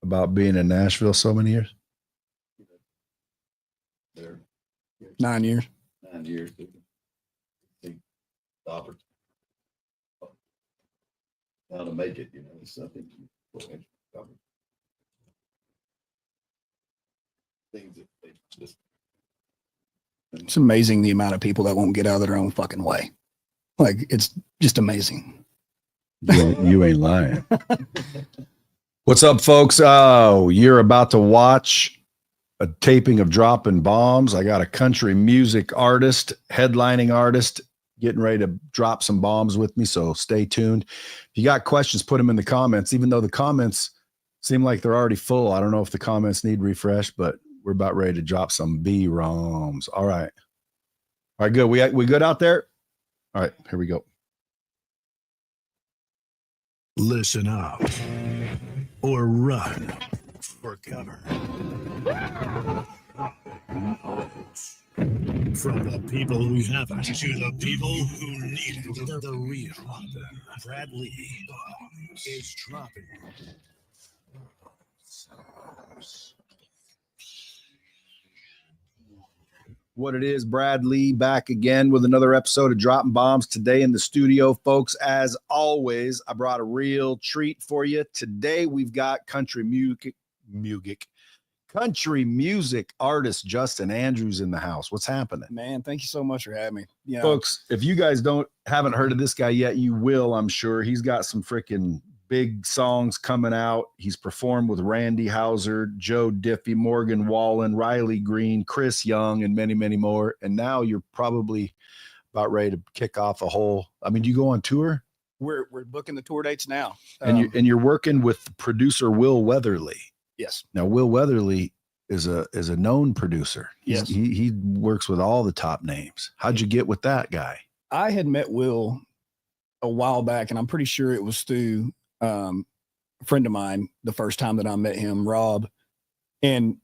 about being in Nashville so many years? There. 9 years. 9 years. Stop it. How to make it, it's something. Things that they just. It's amazing the amount of people that won't get out of their own fucking way. Like, it's just amazing. You ain't lying. What's up, folks? Oh, you're about to watch a taping of Dropping Bombs. I got a country music artist, headlining artist, getting ready to drop some bombs with me, so stay tuned. If you got questions, put them in the comments, even though the comments seem like they're already full. I don't know if the comments need refresh, but we're about ready to drop some B-ROMs. All right. All right, good. We good out there? All right, here we go. Listen up or run for cover. From the people who haven't to the people who need it. The real Brad Lee is dropping. What it is, Brad Lee back again with another episode of Dropping Bombs today in the studio, folks. As always, I brought a real treat for you. Today we've got country music artist Justin Andrews in the house. What's happening? Man, thank you so much for having me. Folks, if you guys haven't heard of this guy yet, you will, I'm sure. He's got some freaking big songs coming out. He's performed with Randy Houser, Joe Diffie, Morgan Wallen, Riley Green, Chris Young, and many, many more. And now you're probably about ready to kick off a whole. I mean, do you go on tour? We're booking the tour dates now. And you're working with producer Will Weatherly. Yes. Now, Will Weatherly is a known producer. Yes. He works with all the top names. How'd you get with that guy? I had met Will a while back, and I'm pretty sure it was through a friend of mine the first time that I met him, Rob. And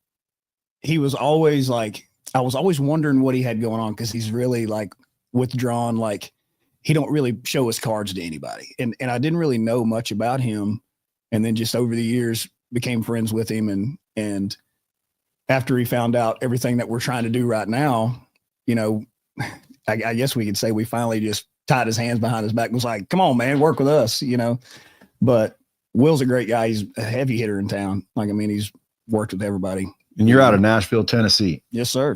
he was always like, I was always wondering what he had going on, because he's really like withdrawn, like he don't really show his cards to anybody. And I didn't really know much about him. And then just over the years became friends with him. And after he found out everything that we're trying to do right now, I guess we could say we finally just tied his hands behind his back and was like, come on, man, work with us, But Will's a great guy. He's a heavy hitter in town. He's worked with everybody. And you're out of Nashville, Tennessee. Yes, sir.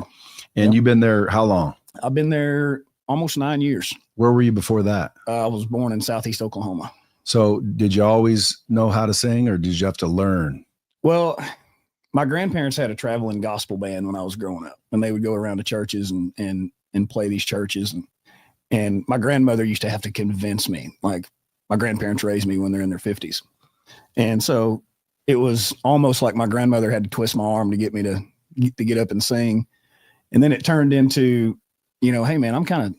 And You've been there how long? I've been there almost 9 years. Where were you before that? I was born in Southeast Oklahoma. So did you always know how to sing, or did you have to learn? Well, my grandparents had a traveling gospel band when I was growing up, and they would go around to churches and play these churches. And my grandmother used to have to convince me, like my grandparents raised me when they're in their 50s. And so it was almost like my grandmother had to twist my arm to get me to get up and sing. And then it turned into, hey man, I'm kind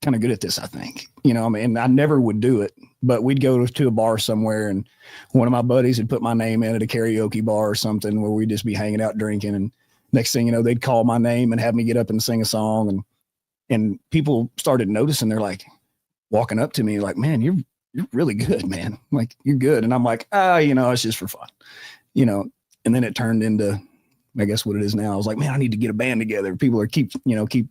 of good at this, I think. I never would do it, but we'd go to a bar somewhere, and one of my buddies would put my name in at a karaoke bar or something where we'd just be hanging out drinking. And next thing you know, they'd call my name and have me get up and sing a song. And people started noticing. They're like walking up to me like, man, you're really good, man. Like, you're good. And I'm like, it's just for fun, and then it turned into, I guess, what it is now. I was like, man, I need to get a band together. People are keep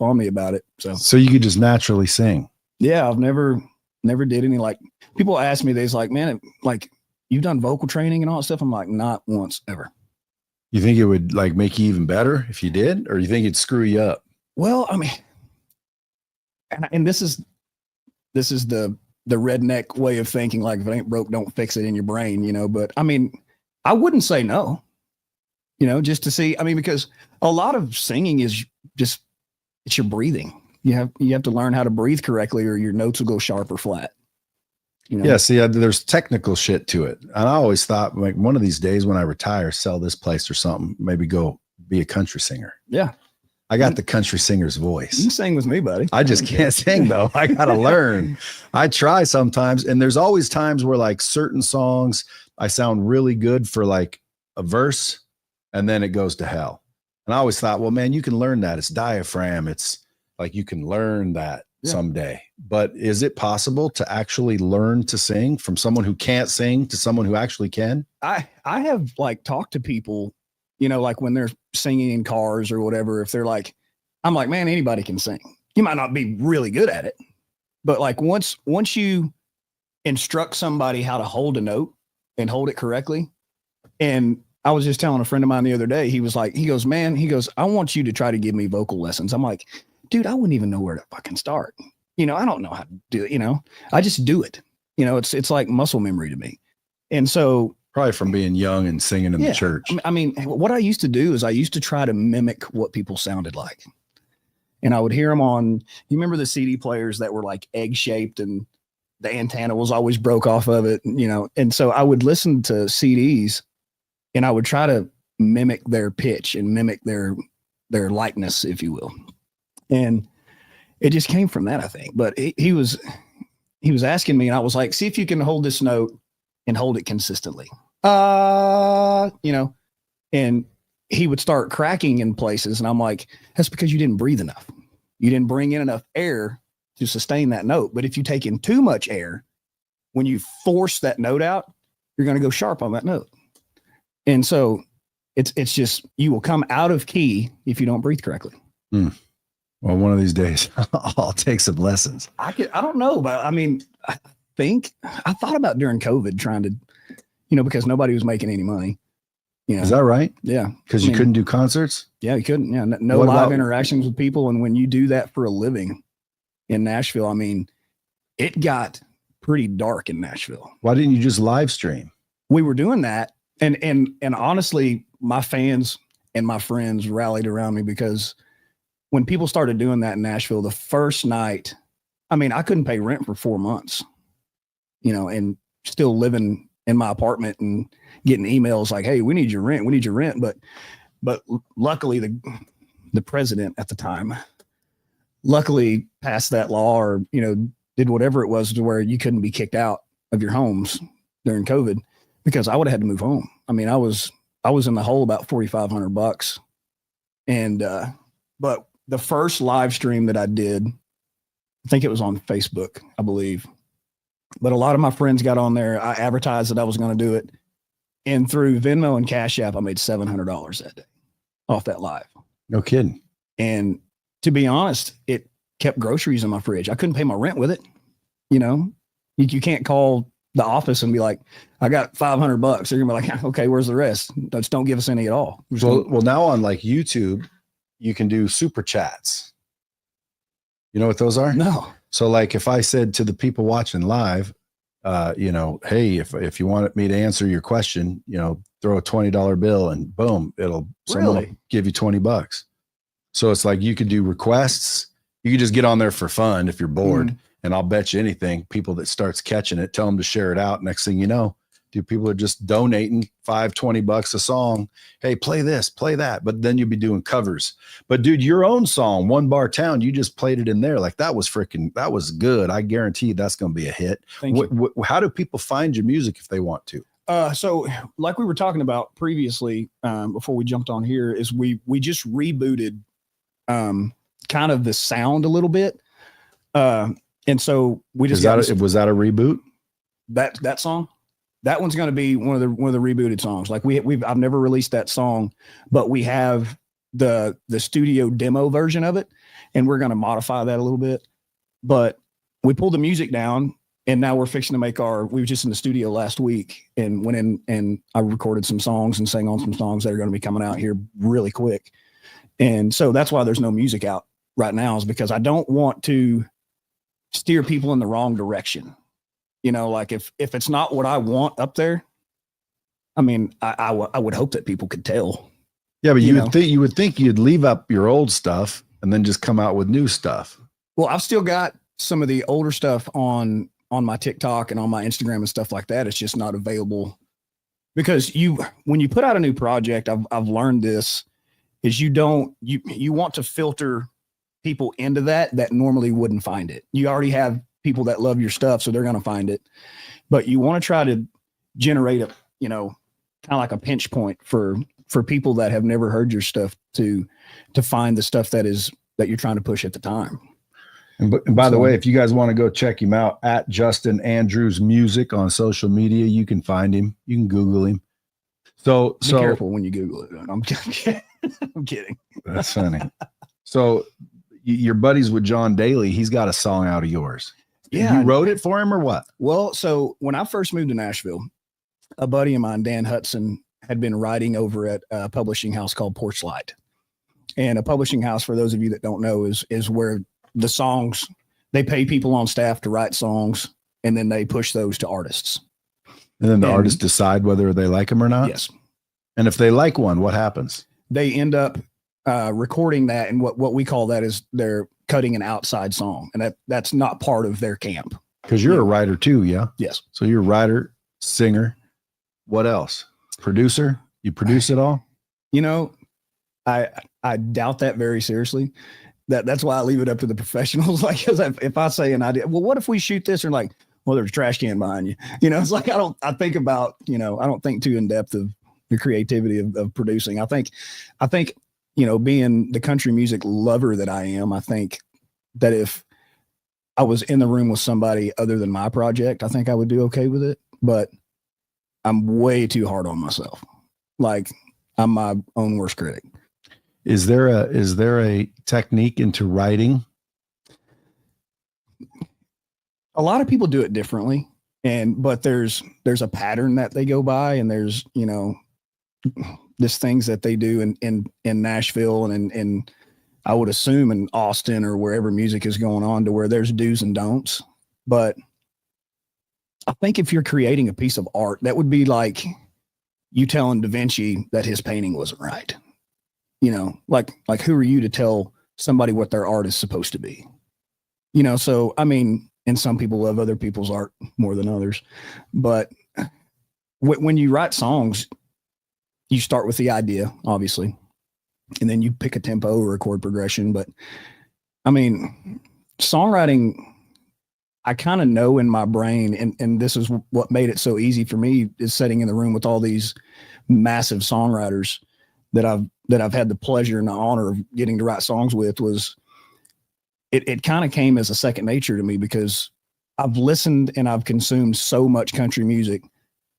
on me about it. So you could just naturally sing. Yeah. I've never did any, like, people ask me, they's like, man, like, you've done vocal training and all that stuff. I'm like, not once ever. You think it would like make you even better if you did, or you think it'd screw you up? Well, I mean, and this is the redneck way of thinking, like, if it ain't broke, don't fix it in your brain, but I mean, I wouldn't say no, just to see, because a lot of singing is just, it's your breathing. You have to learn how to breathe correctly, or your notes will go sharp or flat. Yeah. See, there's technical shit to it. And I always thought, like, one of these days when I retire, sell this place or something, maybe go be a country singer. Yeah. I got the country singer's voice. You can sing with me, buddy. I just can't sing though. I got to learn. I try sometimes. And there's always times where, like, certain songs, I sound really good for like a verse, and then it goes to hell. And I always thought, well, man, you can learn that. It's diaphragm. It's like, you can learn that. Yeah. someday. But is it possible to actually learn to sing from someone who can't sing to someone who actually can? I have like talked to people, you know, like when they're singing in cars or whatever, if they're like, I'm like, man, anybody can sing. You might not be really good at it, but like once you instruct somebody how to hold a note and hold it correctly. And I was just telling a friend of mine the other day, he goes, man, I want you to try to give me vocal lessons. I'm like, dude, I wouldn't even know where to fucking start. You know, I don't know how to do it. You know, I just do it. You know, it's like muscle memory to me. And so Probably from being young and singing in the church. I mean, what I used to do is I used to try to mimic what people sounded like. And I would hear them on, you remember the CD players that were like egg shaped and the antenna was always broke off of it, you know? And so I would listen to CDs and I would try to mimic their pitch and mimic their likeness, if you will. And it just came from that, I think. But he was asking me, and I was like, see if you can hold this note and hold it consistently. You know, and he would start cracking in places. And I'm like, that's because you didn't breathe enough. You didn't bring in enough air to sustain that note. But if you take in too much air, when you force that note out, you're going to go sharp on that note. And so it's just, you will come out of key if you don't breathe correctly. Well, one of these days I'll take some lessons. I don't know, but I mean, I thought about during COVID trying to, you know, because nobody was making any money. You know? Is that right? Yeah. Because you couldn't do concerts? Yeah, you couldn't. Yeah. No What live about interactions with people. And when you do that for a living in Nashville, I mean, it got pretty dark in Nashville. Why didn't you just live stream? We were doing that. And honestly, my fans and my friends rallied around me because when people started doing that in Nashville, the first night, I mean, I couldn't pay rent for 4 months, you know, and still living in my apartment and getting emails like, hey, we need your rent. We need your rent. But luckily the president at the time, luckily passed that law or, you know, did whatever it was to where you couldn't be kicked out of your homes during COVID because I would have had to move home. I mean, I was in the hole about $4,500. And, but the first live stream that I did, I think it was on Facebook, I believe. But a lot of my friends got on there. I advertised that I was going to do it. And through Venmo and Cash App, I made $700 that day off that live. No kidding. And to be honest, it kept groceries in my fridge. I couldn't pay my rent with it. You know, you can't call the office and be like, I got $500. They're gonna be like, okay, where's the rest? Just don't give us any at all. Well, now on like YouTube, you can do super chats. You know what those are? No. So like if I said to the people watching live, you know, hey, if you wanted me to answer your question, you know, throw a $20 bill and boom, someone will give you $20. So it's like you could do requests. You could just get on there for fun if you're bored. And I'll bet you anything, people that starts catching it, tell them to share it out. Next thing you know, dude, people are just donating $20 a song. Hey, play this, play that. But then you'll be doing covers. But dude, your own song, One Bar Town, you just played it in there. Like that was good. I guarantee that's going to be a hit. How do people find your music if they want to? So like we were talking about previously, before we jumped on here, is we just rebooted kind of the sound a little bit. And so we just was that a reboot? That song, that one's going to be one of the rebooted songs. Like I've never released that song, but we have the studio demo version of it, and we're going to modify that a little bit. But we pulled the music down, and now we're fixing to make we were just in the studio last week and went in and I recorded some songs and sang on some songs that are going to be coming out here really quick. And so that's why there's no music out right now, is because I don't want to steer people in the wrong direction. You know, like if it's not what I want up there, I mean, I would hope that people could tell. Yeah, but you would think you'd leave up your old stuff and then just come out with new stuff. Well, I've still got some of the older stuff on my TikTok and on my Instagram and stuff like that. It's just not available because when you put out a new project, I've learned this is you want to filter people into that normally wouldn't find it. You already have people that love your stuff, so they're going to find it, but you want to try to generate a, you know, kind of like a pinch point for people that have never heard your stuff to find the stuff that you're trying to push at the time. And by the So- way, if you guys want to go check him out at Justin Andrews Music on social media, you can find him. You can Google him. So Be careful when you Google it. I'm kidding. I'm kidding. That's funny. So you're buddies with John Daly. He's got a song out of yours. Yeah. You wrote it for him or what? Well, so when I first moved to Nashville, a buddy of mine, Dan Hudson, had been writing over at a publishing house called Porch Light. And a publishing house, for those of you that don't know, is where the songs, they pay people on staff to write songs, and then they push those to artists. And then the And- artists decide whether they like them or not. Yes. And if they like one, what happens? They end up recording that, and what we call that is they're cutting an outside song, and that's not part of their camp. Because you're a writer too, yeah? Yes. So you're a writer, singer. What else? Producer? You produce it all? You know, I doubt that very seriously. That's why I leave it up to the professionals. Like, 'cause if I say an idea, well, what if we shoot this? Or like, well, there's a trash can behind you. You know, it's like I think about, I don't think too in depth of the creativity of producing. I think, being the country music lover that I am, I think that if I was in the room with somebody other than my project, I think I would do okay with it. But I'm way too hard on myself. Like, I'm my own worst critic. Is there a technique into writing? A lot of people do it differently, but there's a pattern that they go by, and there's there's things that they do in Nashville and I would assume in Austin or wherever music is going on, to where there's do's and don'ts. But I think if you're creating a piece of art, that would be like you telling Da Vinci that his painting wasn't right. Like who are you to tell somebody what their art is supposed to be? So I mean, and some people love other people's art more than others, but when you write songs, you start with the idea, obviously, and then you pick a tempo or a chord progression. But I mean, songwriting, I kind of know in my brain, and this is what made it so easy for me, is sitting in the room with all these massive songwriters that I've had the pleasure and the honor of getting to write songs with. Was it kind of came as a second nature to me, because I've listened and I've consumed so much country music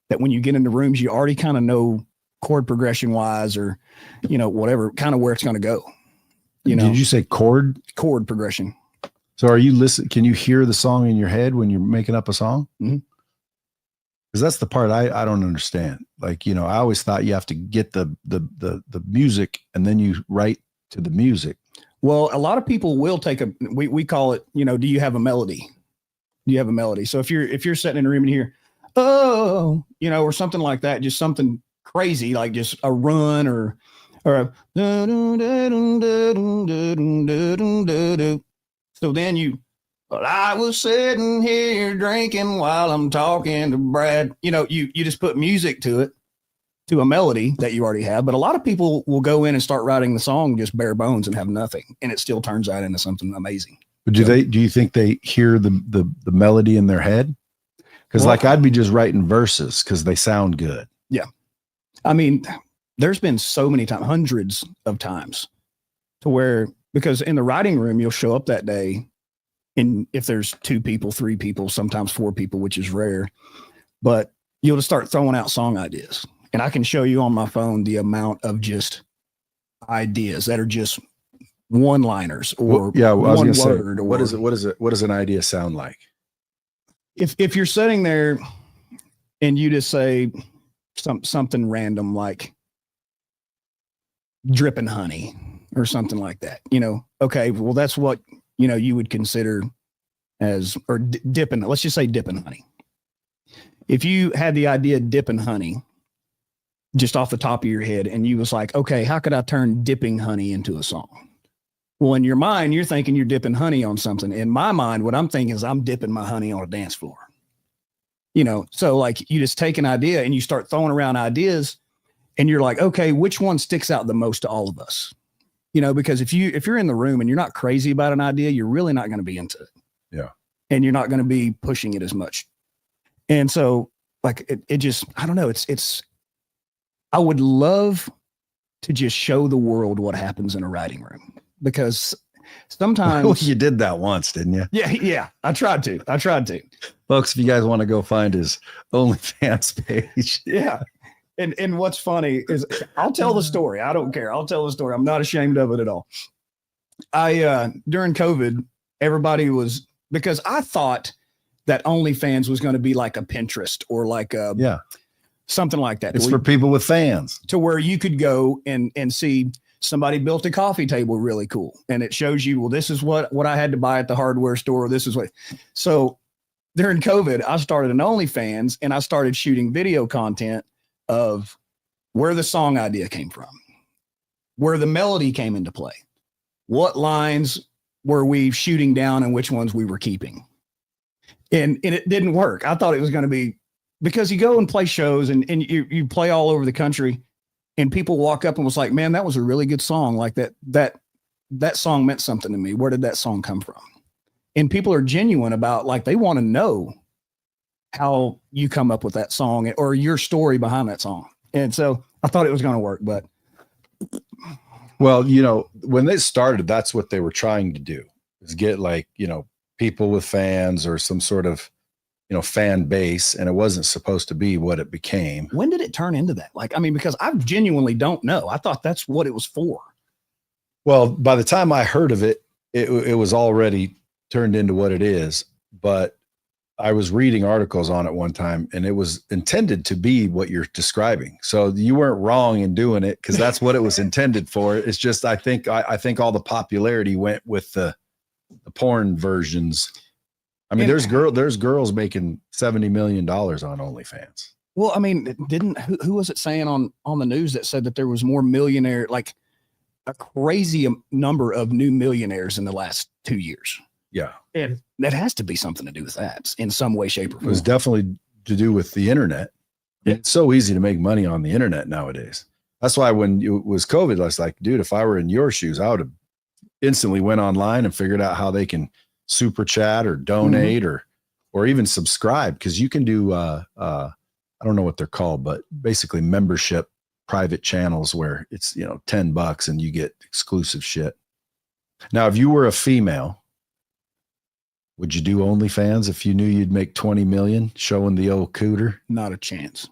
that when you get into rooms, you already kind of know chord progression wise, or, whatever, kind of where it's going to go. Did you say chord progression? So can you hear the song in your head when you're making up a song? Mhm. Because that's the part I don't understand. Like, I always thought you have to get the music and then you write to the music. Well, a lot of people will we call it, do you have a melody? Do you have a melody? So if you're sitting in a room and you hear, oh, or something like that, just something crazy, like just a run or a, so then I was sitting here drinking while I'm talking to Brad. You just put music to it, to a melody that you already have. But a lot of people will go in and start writing the song just bare bones and have nothing, and it still turns out into something amazing. But do you think they hear the melody in their head? Because Well, like I'd be just writing verses because they sound good. Yeah. I mean, there's been so many times, hundreds of times, to where, because in the writing room, you'll show up that day, and if there's 2 people, 3 people, sometimes 4 people, which is rare, but you'll just start throwing out song ideas. And I can show you on my phone the amount of just ideas that are just one-liners or I was one gonna say, word. Or what does an idea sound like? If you're sitting there and you just say something random like dripping honey or something like that, okay, well, that's what, you would consider as, or dipping, let's just say dipping honey. If you had the idea dipping honey just off the top of your head, and you was like, okay, how could I turn dipping honey into a song? Well, in your mind, you're thinking you're dipping honey on something. In my mind, what I'm thinking is I'm dipping my honey on a dance floor. So like you just take an idea and you start throwing around ideas, and you're like, okay, which one sticks out the most to all of us? Because if you're in the room and you're not crazy about an idea, you're really not going to be into it. Yeah. And you're not going to be pushing it as much. And so like, it just, I don't know. I would love to just show the world what happens in a writing room, because sometimes You did that once, didn't you? yeah, I tried to. Folks, if you guys want to go find his OnlyFans page. Yeah. And what's funny is I'll tell the story. I don't care. I'll tell the story. I'm not ashamed of it at all. During COVID, everybody was, because I thought that OnlyFans was going to be like a Pinterest or like something like that. It's for people with fans. To where you could go and see somebody built a coffee table really cool. And it shows you, well, this is what I had to buy at the hardware store. This is what. So during COVID, I started an OnlyFans and I started shooting video content of where the song idea came from, where the melody came into play, what lines were we shooting down and which ones we were keeping. And it didn't work. I thought it was going to be, because you go and play shows and you play all over the country and people walk up and was like, man, that was a really good song. Like that song meant something to me. Where did that song come from? And people are genuine about, like, they want to know how you come up with that song or your story behind that song. And so I thought it was going to work, but. Well, you know, when they started, that's what they were trying to do, is get, like, you know, people with fans or some sort of, you know, fan base. And it wasn't supposed to be what it became. When did it turn into that? Like, I mean, because I genuinely don't know. I thought that's what it was for. Well, by the time I heard of it, it was already turned into what it is. But I was reading articles on it one time, and it was intended to be what you're describing. So you weren't wrong in doing it, because that's what it was intended for. It's just, I think all the popularity went with the porn versions. I mean, there's girls making $70 million on OnlyFans. Well, I mean, who was it saying on the news that said that there was more millionaire, like a crazy number of new millionaires in the last 2 years? Yeah. And that has to be something to do with that in some way, shape, or form. It was definitely to do with the internet. It's so easy to make money on the internet nowadays. That's why when it was COVID, I was like, dude, if I were in your shoes, I would have instantly went online and figured out how they can super chat or donate or even subscribe. Because you can do, I don't know what they're called, but basically membership private channels where it's, you know, $10 and you get exclusive shit. Now, if you were a female, would you do OnlyFans if you knew you'd make 20 million showing the old cooter? Not a chance.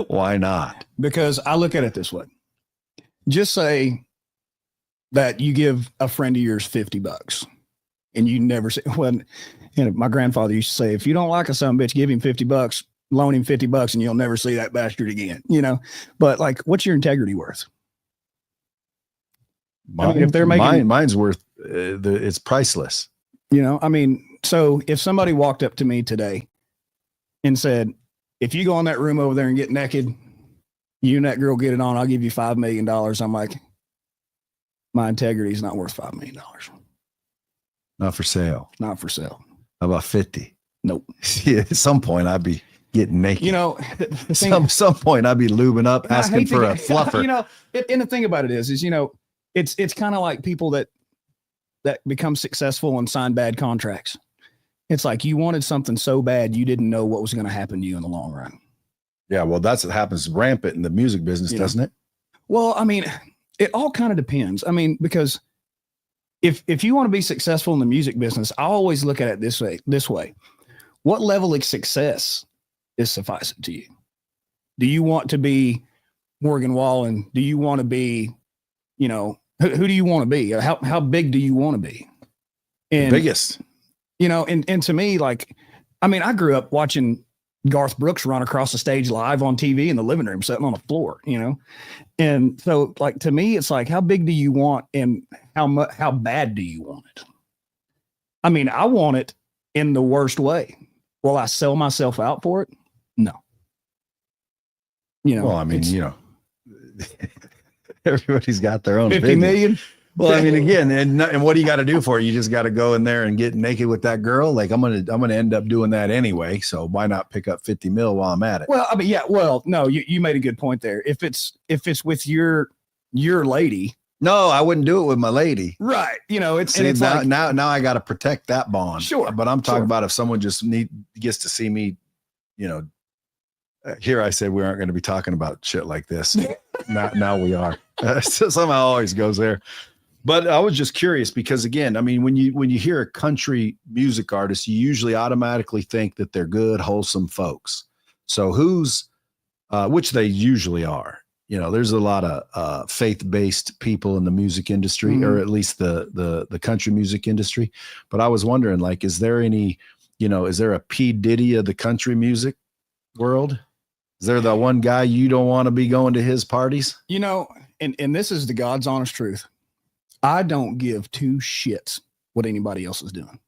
Why not? Because I look at it this way. Just say that you give a friend of yours $50 and you never say, well, you know, my grandfather used to say, if you don't like a son of a bitch, give him $50, loan him $50 and you'll never see that bastard again, you know? But, like, what's your integrity worth? If they're making mine's worth, it's priceless. You know, I mean, so if somebody walked up to me today and said, if you go in that room over there and get naked, you and that girl get it on, I'll give you $5 million. I'm like, my integrity is not worth $5 million. Not for sale. Not for sale. How about 50? Nope. See, at some point I'd be getting naked. You know, the thing, some point I'd be lubing up, asking for a fluffer. You know, and the thing about it is, you know, it's kind of like people that become successful and sign bad contracts. It's like you wanted something so bad you didn't know what was going to happen to you in the long run. Yeah, well, that's what happens rampant in the music business, doesn't it? Well, I mean, it all kind of depends. I mean, because if you want to be successful in the music business, I always look at it this way. What level of success is sufficient to you? Do you want to be Morgan Wallen? Do you want to be, you know, who do you want to be? How big do you want to be? And the biggest, you know, and to me, like, I mean, I grew up watching Garth Brooks run across the stage live on TV in the living room, sitting on the floor, you know? And so, like, to me, it's like, how big do you want and how bad do you want it? I mean, I want it in the worst way. Will I sell myself out for it? No. You know, well, I mean, you know, everybody's got their own 50 million. Well, I mean, again, and what do you got to do for it? You just got to go in there and get naked with that girl. Like, I'm gonna end up doing that anyway. So why not pick up 50 mil while I'm at it? Well, I mean, yeah. Well, no, you made a good point there. If it's with your lady. No, I wouldn't do it with my lady. Right. You know, it's now I got to protect that bond. Sure. But I'm talking about if someone just gets to see me, you know, here I said we aren't going to be talking about shit like this. now we are. So somehow always goes there. But I was just curious because again, I mean, when you hear a country music artist, you usually automatically think that they're good, wholesome folks. So who's which they usually are. You know, there's a lot of faith-based people in the music industry, or at least the country music industry. But I was wondering, like, is there any, is there a P. Diddy of the country music world? Is there the one guy you don't want to be going to his parties? And this is the God's honest truth. I don't give two shits what anybody else is doing.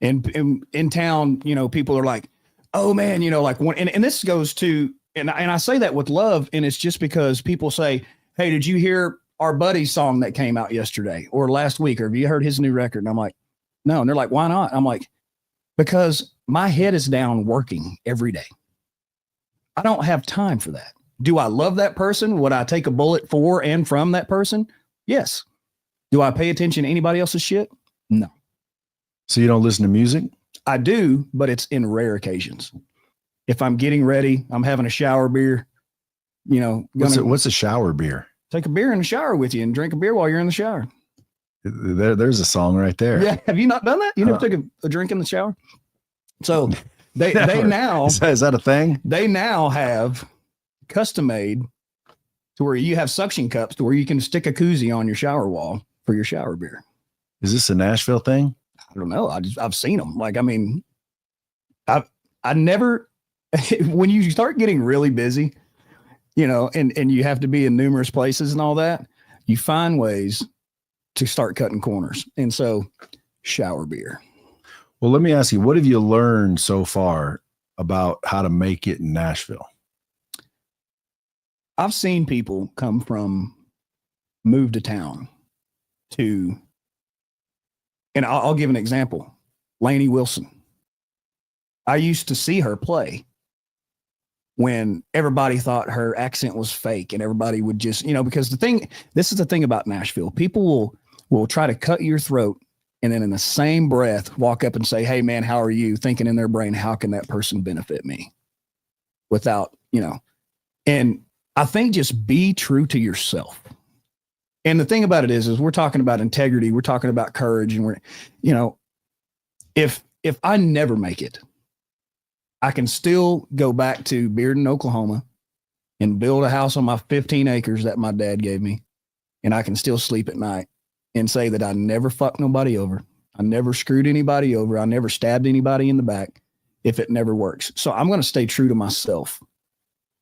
And in town, people are like, oh man, like one, and this goes to, and I say that with love, and it's just because people say, hey, did you hear our buddy's song that came out yesterday or last week, or have you heard his new record? And I'm like, no. And they're like, why not? I'm like, because my head is down working every day. I don't have time for that. Do I love that person? Would I take a bullet for and from that person? Yes. Do I pay attention to anybody else's shit? No. So you don't listen to music? I do, but it's in rare occasions. If I'm getting ready, I'm having a shower beer, What's a shower beer? Take a beer in the shower with you and drink a beer while you're in the shower. There's a song right there. Yeah. Have you not done that? You never took a drink in the shower? So they now, is that a thing? They now have custom made to where you have suction cups to where you can stick a koozie on your shower wall for your shower beer. Is this a Nashville thing? I don't know. I've seen them. Like, I mean, I never, when you start getting really busy, and you have to be in numerous places and all that, you find ways to start cutting corners. And so shower beer. Well, let me ask you, what have you learned so far about how to make it in Nashville? I've seen people come from move to town to, and I'll give an example. Lainey Wilson. I used to see her play when everybody thought her accent was fake and everybody would just, because this is the thing about Nashville. People will try to cut your throat and then in the same breath walk up and say, hey man, how are you? Thinking in their brain, how can that person benefit me? Without, and I think just be true to yourself. And the thing about it is we're talking about integrity. We're talking about courage. And if I never make it, I can still go back to Bearden, Oklahoma and build a house on my 15 acres that my dad gave me. And I can still sleep at night and say that I never fucked nobody over. I never screwed anybody over. I never stabbed anybody in the back if it never works. So I'm going to stay true to myself.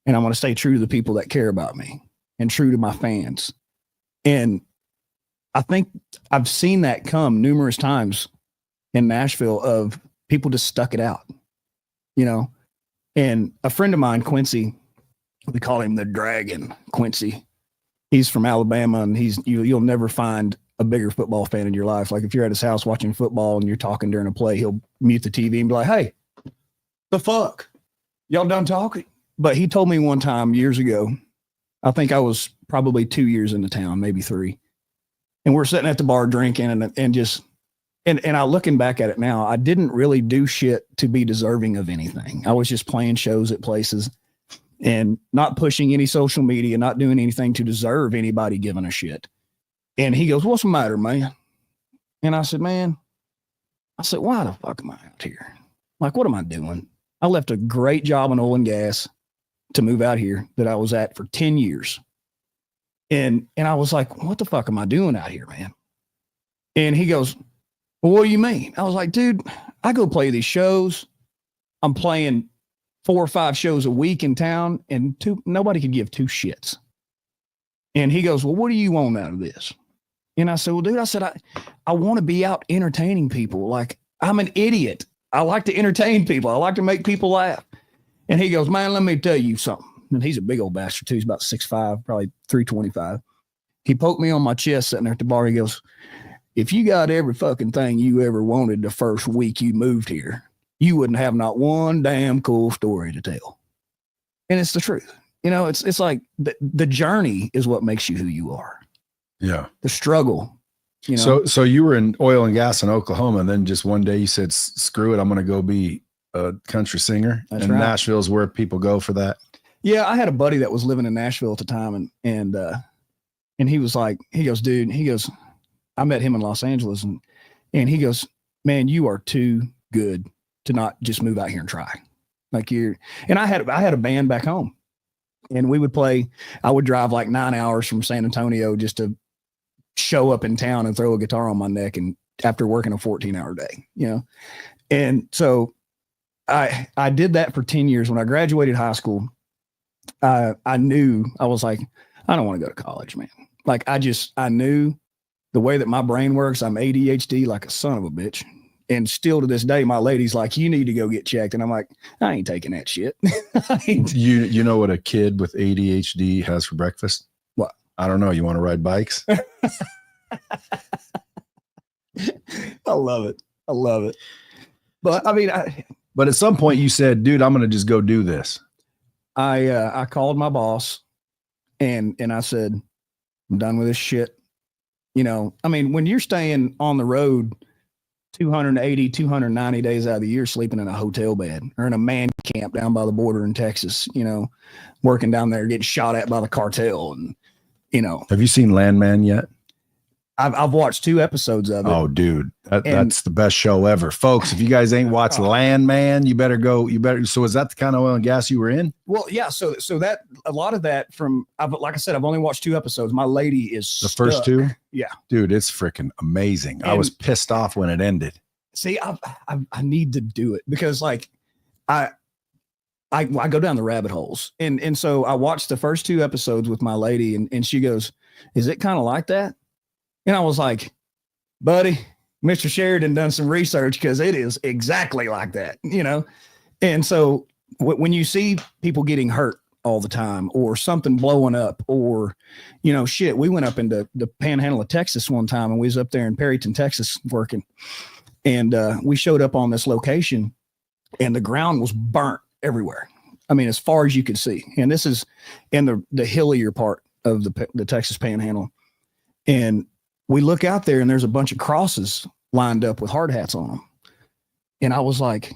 And I'm going to stay true to the people that care about me and true to my fans. And I think I've seen that come numerous times in Nashville of people just stuck it out, and a friend of mine, Quincy, we call him the Dragon, Quincy. He's from Alabama and you'll never find a bigger football fan in your life. Like if you're at his house watching football and you're talking during a play, he'll mute the TV and be like, hey, the fuck? Y'all done talking? But he told me one time years ago, I think I was probably 2 years into town, maybe 3. And we're sitting at the bar drinking and I looking back at it now, I didn't really do shit to be deserving of anything. I was just playing shows at places and not pushing any social media, not doing anything to deserve anybody giving a shit. And he goes, what's the matter, man? And I said, why the fuck am I out here? Like, what am I doing? I left a great job in oil and gas to move out here that I was at for 10 years. And I was like, what the fuck am I doing out here, man? And he goes, well, what do you mean? I was like, dude, I go play these shows. I'm playing 4 or 5 shows a week in town and nobody could give 2 shits. And he goes, well, what do you want out of this? And I said, well, dude, I want to be out entertaining people. Like, I'm an idiot. I like to entertain people. I like to make people laugh. And he goes, man, let me tell you something. And he's a big old bastard too. He's about 6'5", probably 325. He poked me on my chest sitting there at the bar. He goes, if you got every fucking thing you ever wanted the first week you moved here, you wouldn't have not one damn cool story to tell. And it's the truth. It's like the journey is what makes you who you are. Yeah. The struggle. So you were in oil and gas in Oklahoma, and then just one day you said, screw it, I'm going to go be a country singer. That's and right. Nashville's where people go for that. Yeah. I had a buddy that was living in Nashville at the time and And he was like, he goes, dude, he goes, I met him in Los Angeles, and he goes, man, you are too good to not just move out here and try. Like and I had a band back home, and we would play. I would drive like 9 hours from San Antonio just to show up in town and throw a guitar on my neck. And after working a 14-hour day, and so I did that for 10 years. When I graduated high school, I knew, I was like, I don't want to go to college, man. Like I knew the way that my brain works. I'm ADHD like a son of a bitch. And still to this day, my lady's like, you need to go get checked. And I'm like, I ain't taking that shit. You know what a kid with ADHD has for breakfast? What? I don't know. You want to ride bikes? I love it. I love it. But I mean, but at some point you said, dude, I'm going to just go do this. I called my boss and I said, I'm done with this shit. I mean, when you're staying on the road 280, 290 days out of the year, sleeping in a hotel bed or in a man camp down by the border in Texas, working down there, getting shot at by the cartel. And, have you seen Landman yet? I've watched 2 episodes of it. Oh, dude, that's the best show ever, folks. If you guys ain't watched Landman, you better go. So is that the kind of oil and gas you were in? Well, yeah. So that a lot of that like I said, I've only watched 2 episodes. My lady is the first 2. Yeah, dude, it's freaking amazing. I was pissed off when it ended. See, I need to do it because like I go down the rabbit holes, and so I watched the first 2 episodes with my lady, and she goes, "Is it kind of like that?" And I was like, buddy, Mr. Sheridan done some research because it is exactly like that, And so when you see people getting hurt all the time or something blowing up or, shit, we went up into the panhandle of Texas one time and we was up there in Perryton, Texas working. And we showed up on this location and the ground was burnt everywhere. I mean, as far as you could see. And this is in the hillier part of the Texas panhandle. And we look out there and there's a bunch of crosses lined up with hard hats on them. And I was like,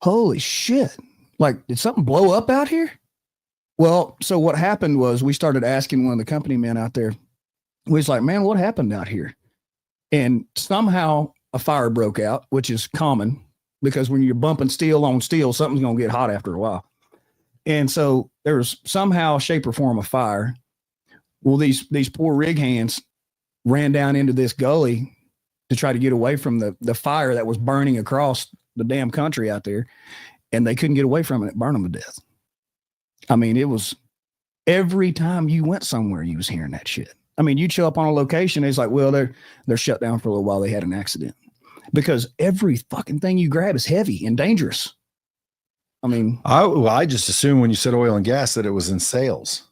holy shit. Like, did something blow up out here? Well, so what happened was we started asking one of the company men out there. We was like, man, what happened out here? And somehow a fire broke out, which is common because when you're bumping steel on steel, something's going to get hot after a while. And so there was somehow, shape or form, a fire. Well, these poor rig hands ran down into this gully to try to get away from the fire that was burning across the damn country out there. And they couldn't get away from it. It burned them to death. I mean, it was every time you went somewhere, you was hearing that shit. I mean, you'd show up on a location. It's like, well, they're shut down for a little while. They had an accident because every fucking thing you grab is heavy and dangerous. I mean, I just assumed when you said oil and gas that it was in sales.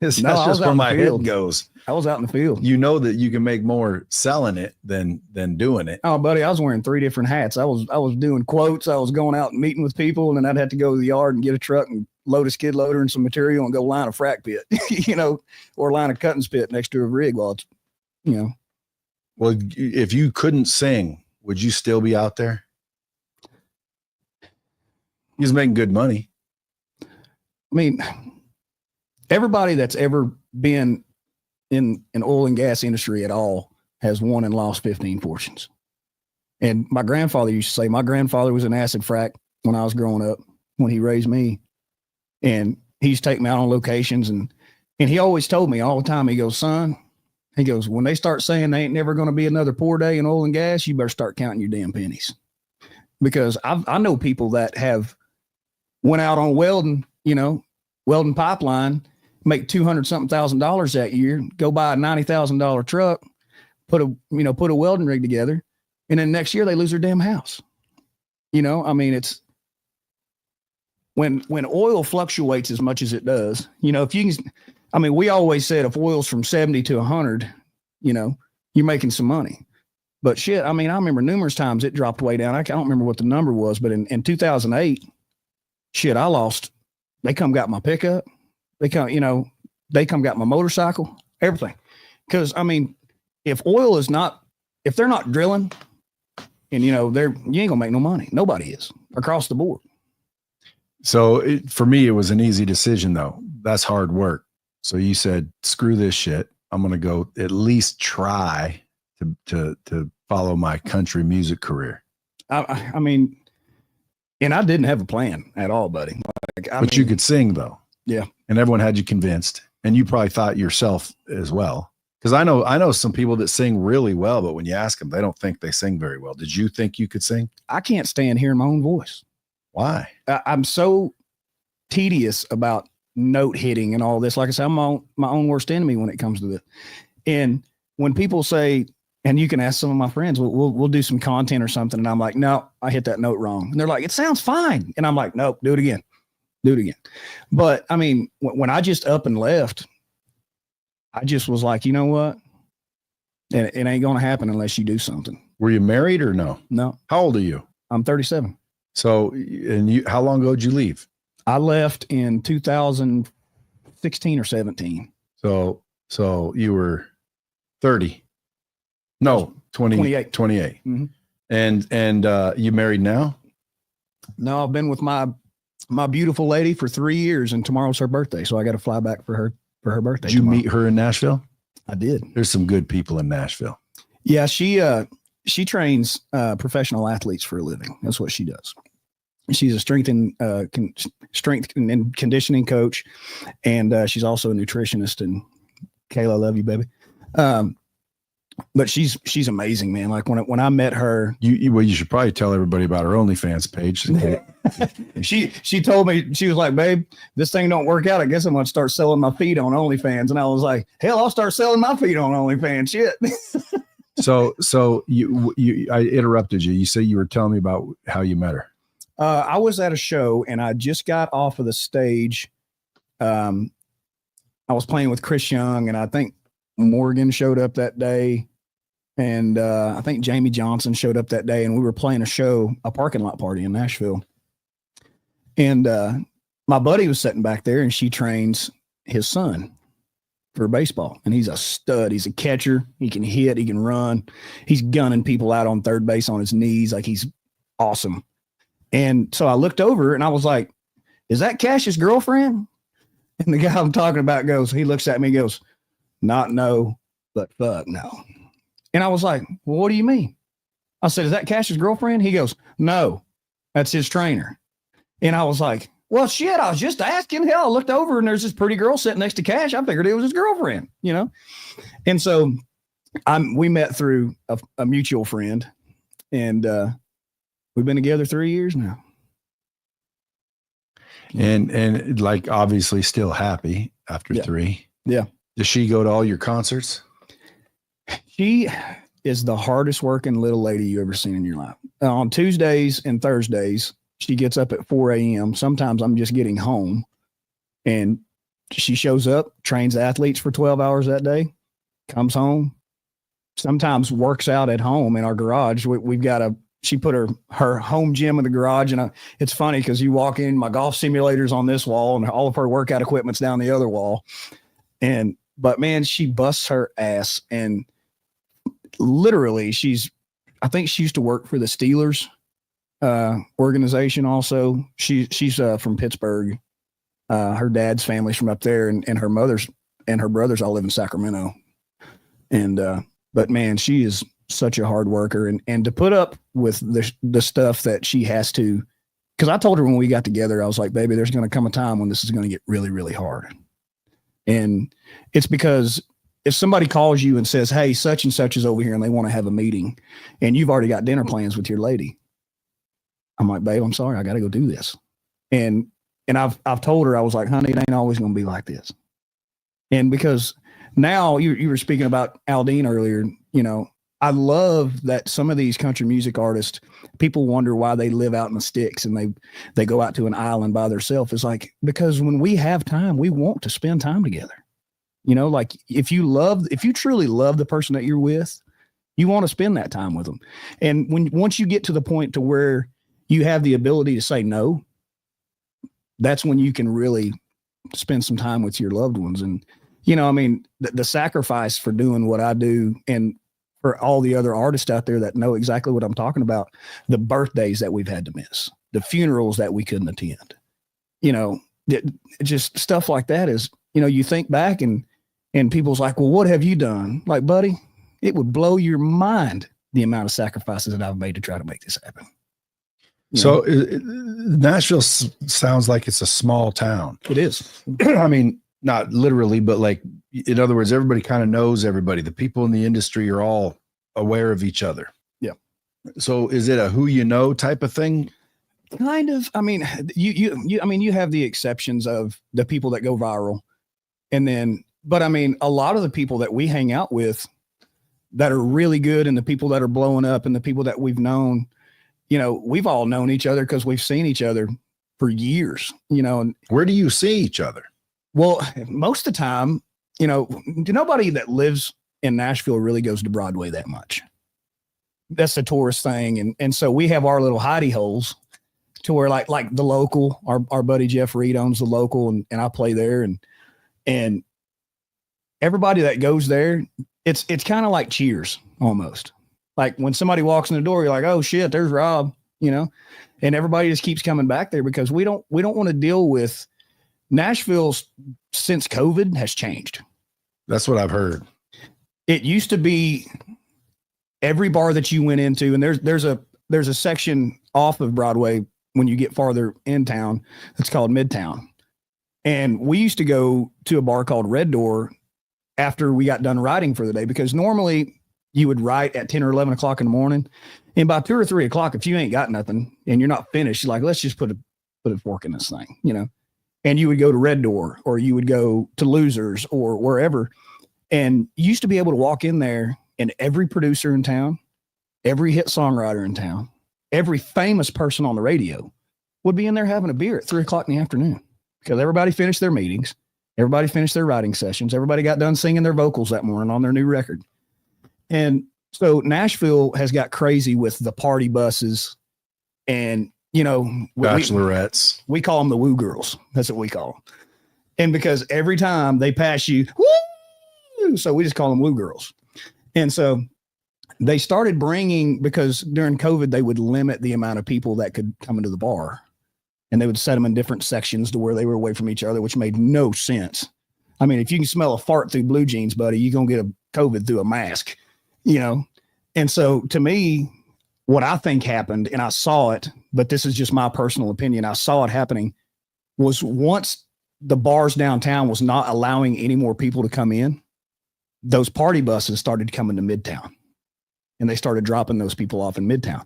That's just where my head goes. I was out in the field. You know that you can make more selling it than doing it. Oh, buddy, I was wearing 3 different hats. I was doing quotes. I was going out and meeting with people, and then I'd have to go to the yard and get a truck and load a skid loader and some material and go line a frack pit, or line a cutting spit next to a rig while it's, Well, if you couldn't sing, would you still be out there? He's making good money. I mean, everybody that's ever been in an oil and gas industry at all has won and lost 15 fortunes. And my grandfather used to say, my grandfather was an acid frack when I was growing up, when he raised me. And he used to take me out on locations. And he always told me all the time, he goes, son, he goes, when they start saying they ain't never going to be another poor day in oil and gas, you better start counting your damn pennies. Because I know people that have went out on welding, welding pipeline, make $200,000 that year, go buy a $90,000 truck, put a welding rig together. And then next year they lose their damn house. I mean, it's when oil fluctuates as much as it does, if you can, I mean, we always said if oil's from 70 to 100, you're making some money. But shit, I mean, I remember numerous times it dropped way down. I don't remember what the number was, but in 2008, shit, they come got my pickup. They come got my motorcycle, everything. Cause I mean, if they're not drilling and you ain't gonna make no money. Nobody is across the board. So for me, it was an easy decision though. That's hard work. So you said, screw this shit. I'm going to go at least try to follow my country music career. I mean, and I didn't have a plan at all, buddy. But you could sing though. Yeah. And everyone had you convinced, and you probably thought yourself as well. Because I know some people that sing really well, but when you ask them, they don't think they sing very well. Did you think you could sing? I can't stand hearing my own voice. Why? I'm so tedious about note hitting and all this. Like I said, I'm my own worst enemy when it comes to this. And when people say, and you can ask some of my friends, we'll do some content or something. And I'm like, no, I hit that note wrong. And they're like, it sounds fine. And I'm like, nope, do it again. But I mean, when I just up and left, I just was like, you know what? It ain't going to happen unless you do something. Were you married or no? No. How old are you? I'm 37. So, and how long ago did you leave? I left in 2016 or 17. So you were 30. No, 28. 28. Mm-hmm. And you married now? No, I've been with my beautiful lady for 3 years, and tomorrow's her birthday. So I got to fly back for her birthday. Did you tomorrow. meet her in Nashville? I did. There's some good people in Nashville. Yeah. She trains professional athletes for a living. That's what she does. She's a strength and conditioning coach. And she's also a nutritionist. And Kayla, I love you, baby. But she's amazing, man. Like when I met her, you should probably tell everybody about her OnlyFans page. She told me, she was like, babe, this thing don't work out. I guess I'm going to start selling my feet on OnlyFans. And I was like, hell, I'll start selling my feet on OnlyFans. Shit. So I interrupted you. You said you were telling me about how you met her. I was at a show and I just got off of the stage. I was playing with Chris Young, and I think Morgan showed up that day. And I think Jamie Johnson showed up that day, and we were playing a parking lot party in Nashville. And my buddy was sitting back there, and she trains his son for baseball. And he's a stud. He's a catcher. He can hit. He can run. He's gunning people out on third base on his knees. Like, he's awesome. And so I looked over and I was like, is that Cash's girlfriend? And the guy I'm talking about he looks at me and goes, not no, but fuck no. And I was like, well, what do you mean? I said, is that Cash's girlfriend? He goes, no, that's his trainer. And I was like, well, shit, I was just asking. Hell, I looked over and there's this pretty girl sitting next to Cash. I figured it was his girlfriend, you know? And so we met through a mutual friend, and we've been together 3 years now. And like, obviously still happy after 3. Yeah. Does she go to all your concerts? She is the hardest working little lady you ever seen in your life. On Tuesdays and Thursdays, she gets up at 4 a.m. Sometimes I'm just getting home, and she shows up, trains athletes for 12 hours that day, comes home, sometimes works out at home in our garage. We've got she put her home gym in the garage. And it's funny because you walk in, my golf simulator's on this wall and all of her workout equipment's down the other wall. But man, she busts her ass, and literally I think she used to work for the Steelers organization. Also, she's from Pittsburgh. Her dad's family's from up there, and her mother's and her brothers all live in Sacramento. But man, she is such a hard worker, and to put up with the stuff that she has to, because I told her when we got together, I was like, baby, there's going to come a time when this is going to get really, really hard. And it's because if somebody calls you and says, hey, such and such is over here and they want to have a meeting, and you've already got dinner plans with your lady, I'm like, babe, I'm sorry, I got to go do this. And I've told her, I was like, honey, it ain't always going to be like this. And because now you were speaking about Aldine earlier, you know, I love that some of these country music artists, people wonder why they live out in the sticks and they go out to an island by themselves. It's like, because when we have time, we want to spend time together. You know, like if you truly love the person that you're with, you want to spend that time with them. And once you get to the point to where you have the ability to say no, that's when you can really spend some time with your loved ones. And, you know, I mean, the sacrifice for doing what I do, and for all the other artists out there that know exactly what I'm talking about, the birthdays that we've had to miss, the funerals that we couldn't attend, you know, just stuff like that is, you know, you think back and And people's like, well, what have you done? Like, buddy, it would blow your mind the amount of sacrifices that I've made to try to make this happen. So Nashville sounds like it's a small town. It is. I mean, not literally, but like, in other words, everybody kind of knows everybody. The people in the industry are all aware of each other. Yeah. So is it a who you know type of thing? Kind of. I mean, you have the exceptions of the people that go viral. And then, but I mean, a lot of the people that we hang out with that are really good and the people that are blowing up and the people that we've known, we've all known each other because we've seen each other for years, and Where do you see each other? well, most of the time, nobody that lives in Nashville really goes to Broadway that much. That's the tourist thing. And so we have our little hidey holes to where like the local, our buddy Jeff Reed owns the local and I play there and everybody that goes there, it's kind of like Cheers almost. Like when somebody walks in the door, you're like, oh shit, there's Rob, and everybody just keeps coming back there because we don't want to deal with Nashville's since COVID has changed. That's what I've heard. It used to be every bar that you went into, and there's a section off of Broadway when you get farther in town, it's called Midtown. And we used to go to a bar called Red Door after we got done writing for the day, because normally you would write at 10 or 11 o'clock in the morning. And by 2 or 3 o'clock, if you ain't got nothing and you're not finished, you're like, let's just put a fork in this thing, and you would go to Red Door or you would go to Losers or wherever. And you used to be able to walk in there and every producer in town, every hit songwriter in town, every famous person on the radio would be in there having a beer at 3 o'clock in the afternoon because everybody finished their meetings. Everybody finished their writing sessions. Everybody got done singing their vocals that morning on their new record. And so Nashville has got crazy with the party buses and, Bachelorettes. we call them the woo girls. That's what we call them. And because every time they pass you, woo, so we just call them woo girls. And so they started bringing, because during COVID, they would limit the amount of people that could come into the bar. And they would set them in different sections to where they were away from each other, which made no sense. I mean, if you can smell a fart through blue jeans, buddy, you're going to get a COVID through a mask, And so to me, what I think happened, and I saw it, but this is just my personal opinion, I saw it happening, was once the bars downtown was not allowing any more people to come in, those party buses started coming to Midtown. And they started dropping those people off in Midtown.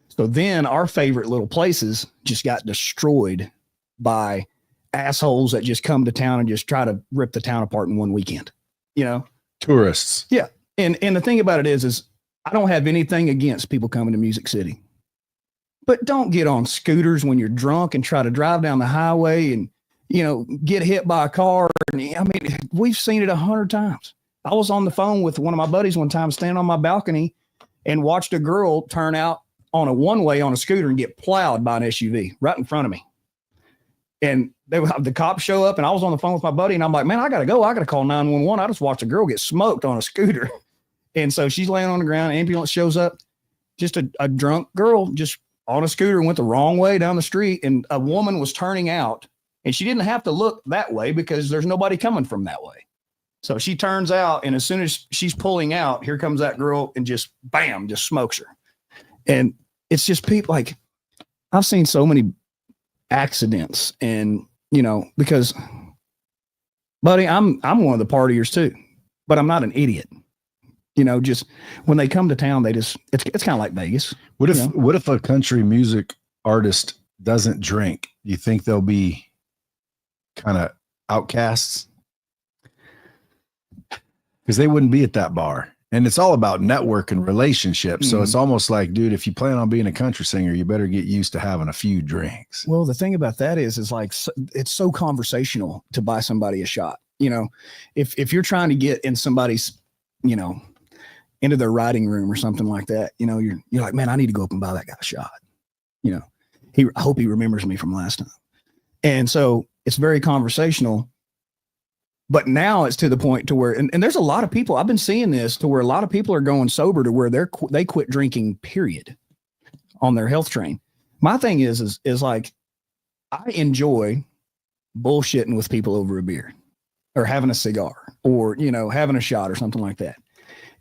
So then our favorite little places just got destroyed by assholes that just come to town and just try to rip the town apart in one weekend, Tourists. Yeah. And the thing about it is I don't have anything against people coming to Music City, but don't get on scooters when you're drunk and try to drive down the highway and, get hit by a car. And I mean, we've seen it 100 times. I was on the phone with one of my buddies one time, standing on my balcony and watched a girl turn out on a one-way on a scooter and get plowed by an SUV right in front of me. And the cops show up and I was on the phone with my buddy and I'm like, man, I got to go. I got to call 911. I just watched a girl get smoked on a scooter. And so she's laying on the ground. Ambulance shows up, just a drunk girl just on a scooter went the wrong way down the street. And a woman was turning out and she didn't have to look that way because there's nobody coming from that way. So she turns out, and as soon as she's pulling out, here comes that girl and just bam, just smokes her. And it's just people like, I've seen so many accidents and, because buddy, I'm one of the partiers too, but I'm not an idiot. Just when they come to town, it's kind of like Vegas. What if a country music artist doesn't drink? You think they'll be kind of outcasts? Because they wouldn't be at that bar. And it's all about network and relationships. Mm-hmm. So it's almost like, dude, if you plan on being a country singer, you better get used to having a few drinks. Well, the thing about that is like, it's so conversational to buy somebody a shot. If you're trying to get in somebody's, into their writing room or something like that, you're like, man, I need to go up and buy that guy a shot. I hope he remembers me from last time. And so it's very conversational. But now it's to the point to where, and there's a lot of people, I've been seeing this to where a lot of people are going sober to where they quit drinking, period, on their health train. My thing is like, I enjoy bullshitting with people over a beer or having a cigar or, you know, having a shot or something like that.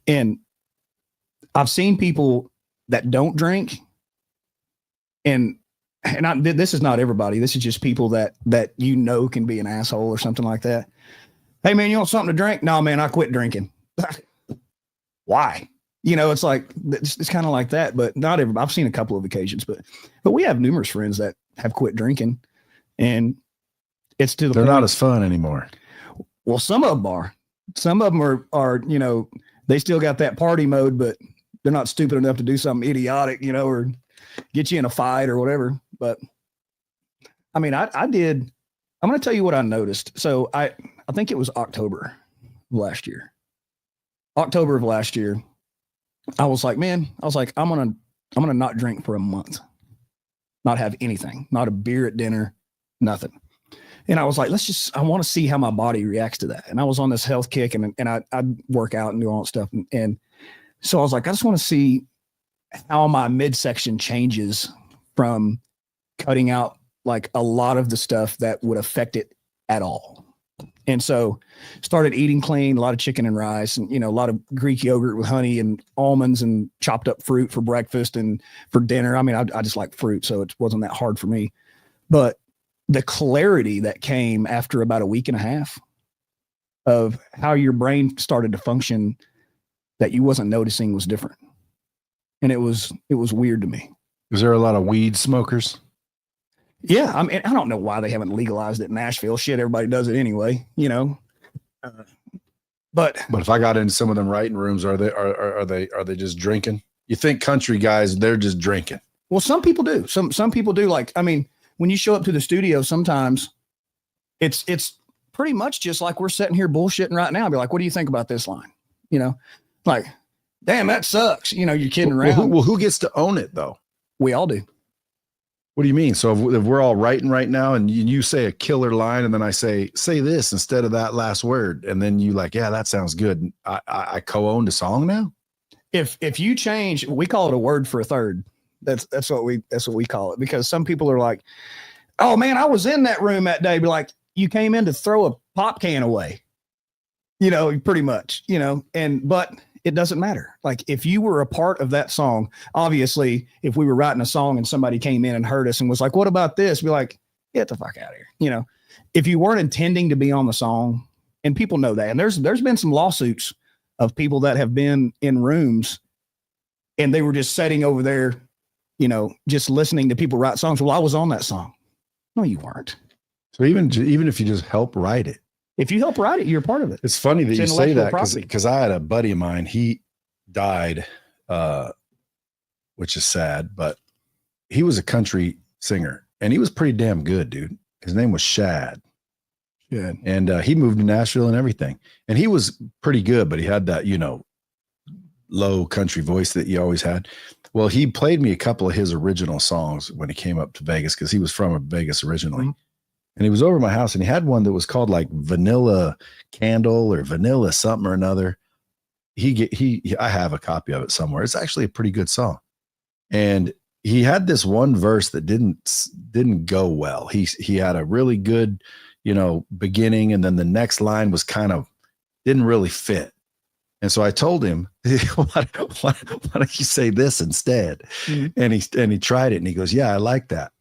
And I've seen people that don't drink, and this is not everybody. This is just people that you know can be an asshole or something like that. Hey man, you want something to drink? No, man, I quit drinking. Why? You know, it's like it's kind of like that, but not everybody. I've seen a couple of occasions, but we have numerous friends that have quit drinking, and it's to the They're point, not as fun anymore. well, some of them are. Some of them are, you know, they still got that party mode, but they're not stupid enough to do something idiotic, you know, or get you in a fight or whatever. But I mean, I'm going to tell you what I noticed. So I think it was October of last year. I was like, man, I'm going to not drink for a month, not have anything, not a beer at dinner, nothing. And I was like, I want to see how my body reacts to that. And I was on this health kick, and I work out and do all that stuff. And so I was like, I just want to see how my midsection changes from cutting out like a lot of the stuff that would affect it at all. And so started eating clean, a lot of chicken and rice, and, you know, a lot of Greek yogurt with honey and almonds and chopped up fruit for breakfast and for dinner. I mean, I just like fruit, so it wasn't that hard for me. But the clarity that came after about a week and a half of how your brain started to function that you wasn't noticing was different. And it was weird to me. Is there a lot of weed smokers? Yeah. I mean, I don't know why they haven't legalized it in Nashville. Shit, everybody does it anyway, you know? But if I got into some of them writing rooms, are they just drinking? You think country guys, they're just drinking? well, some people do. Some people do. Like, I mean, when you show up to the studio, sometimes it's pretty much just like we're sitting here bullshitting right now. I'll be like, what do you think about this line? You know, like, damn, that sucks. You know, you're kidding around. Well, who gets to own it though? We all do. What do you mean? So if we're all writing right now and you say a killer line and then I say this instead of that last word, and then you like, yeah, that sounds good. I co-owned a song now. If you change, we call it a word for a third. That's what we call it, because some people are like, oh man, I was in that room that day. Be like, you came in to throw a pop can away, you know, pretty much, you know, but it doesn't matter. Like, if you were a part of that song, obviously, if we were writing a song and somebody came in and heard us and was like, what about this? Be like, get the fuck out of here. You know, if you weren't intending to be on the song, and people know that, and there's been some lawsuits of people that have been in rooms and they were just sitting over there, you know, just listening to people write songs. Well, I was on that song. No, you weren't. So even if you just help write it, if you help write it, you're a part of it. it's funny that It's you say that, intellectual because I had a buddy of mine, he died, which is sad, but he was a country singer and he was pretty damn good, dude. His name was Shad. Yeah. And he moved to Nashville and everything. And he was pretty good, but he had that, you know, low country voice that he always had. Well, he played me a couple of his original songs when he came up to Vegas, because he was from Vegas originally. Mm-hmm. And he was over at my house and he had one that was called like Vanilla Candle or Vanilla something or another. I have a copy of it somewhere. It's actually a pretty good song. And he had this one verse that didn't go well. He had a really good, you know, beginning, and then the next line was kind of didn't really fit. And so I told him, why don't you say this instead? Mm-hmm. And he tried it and he goes, yeah, I like that.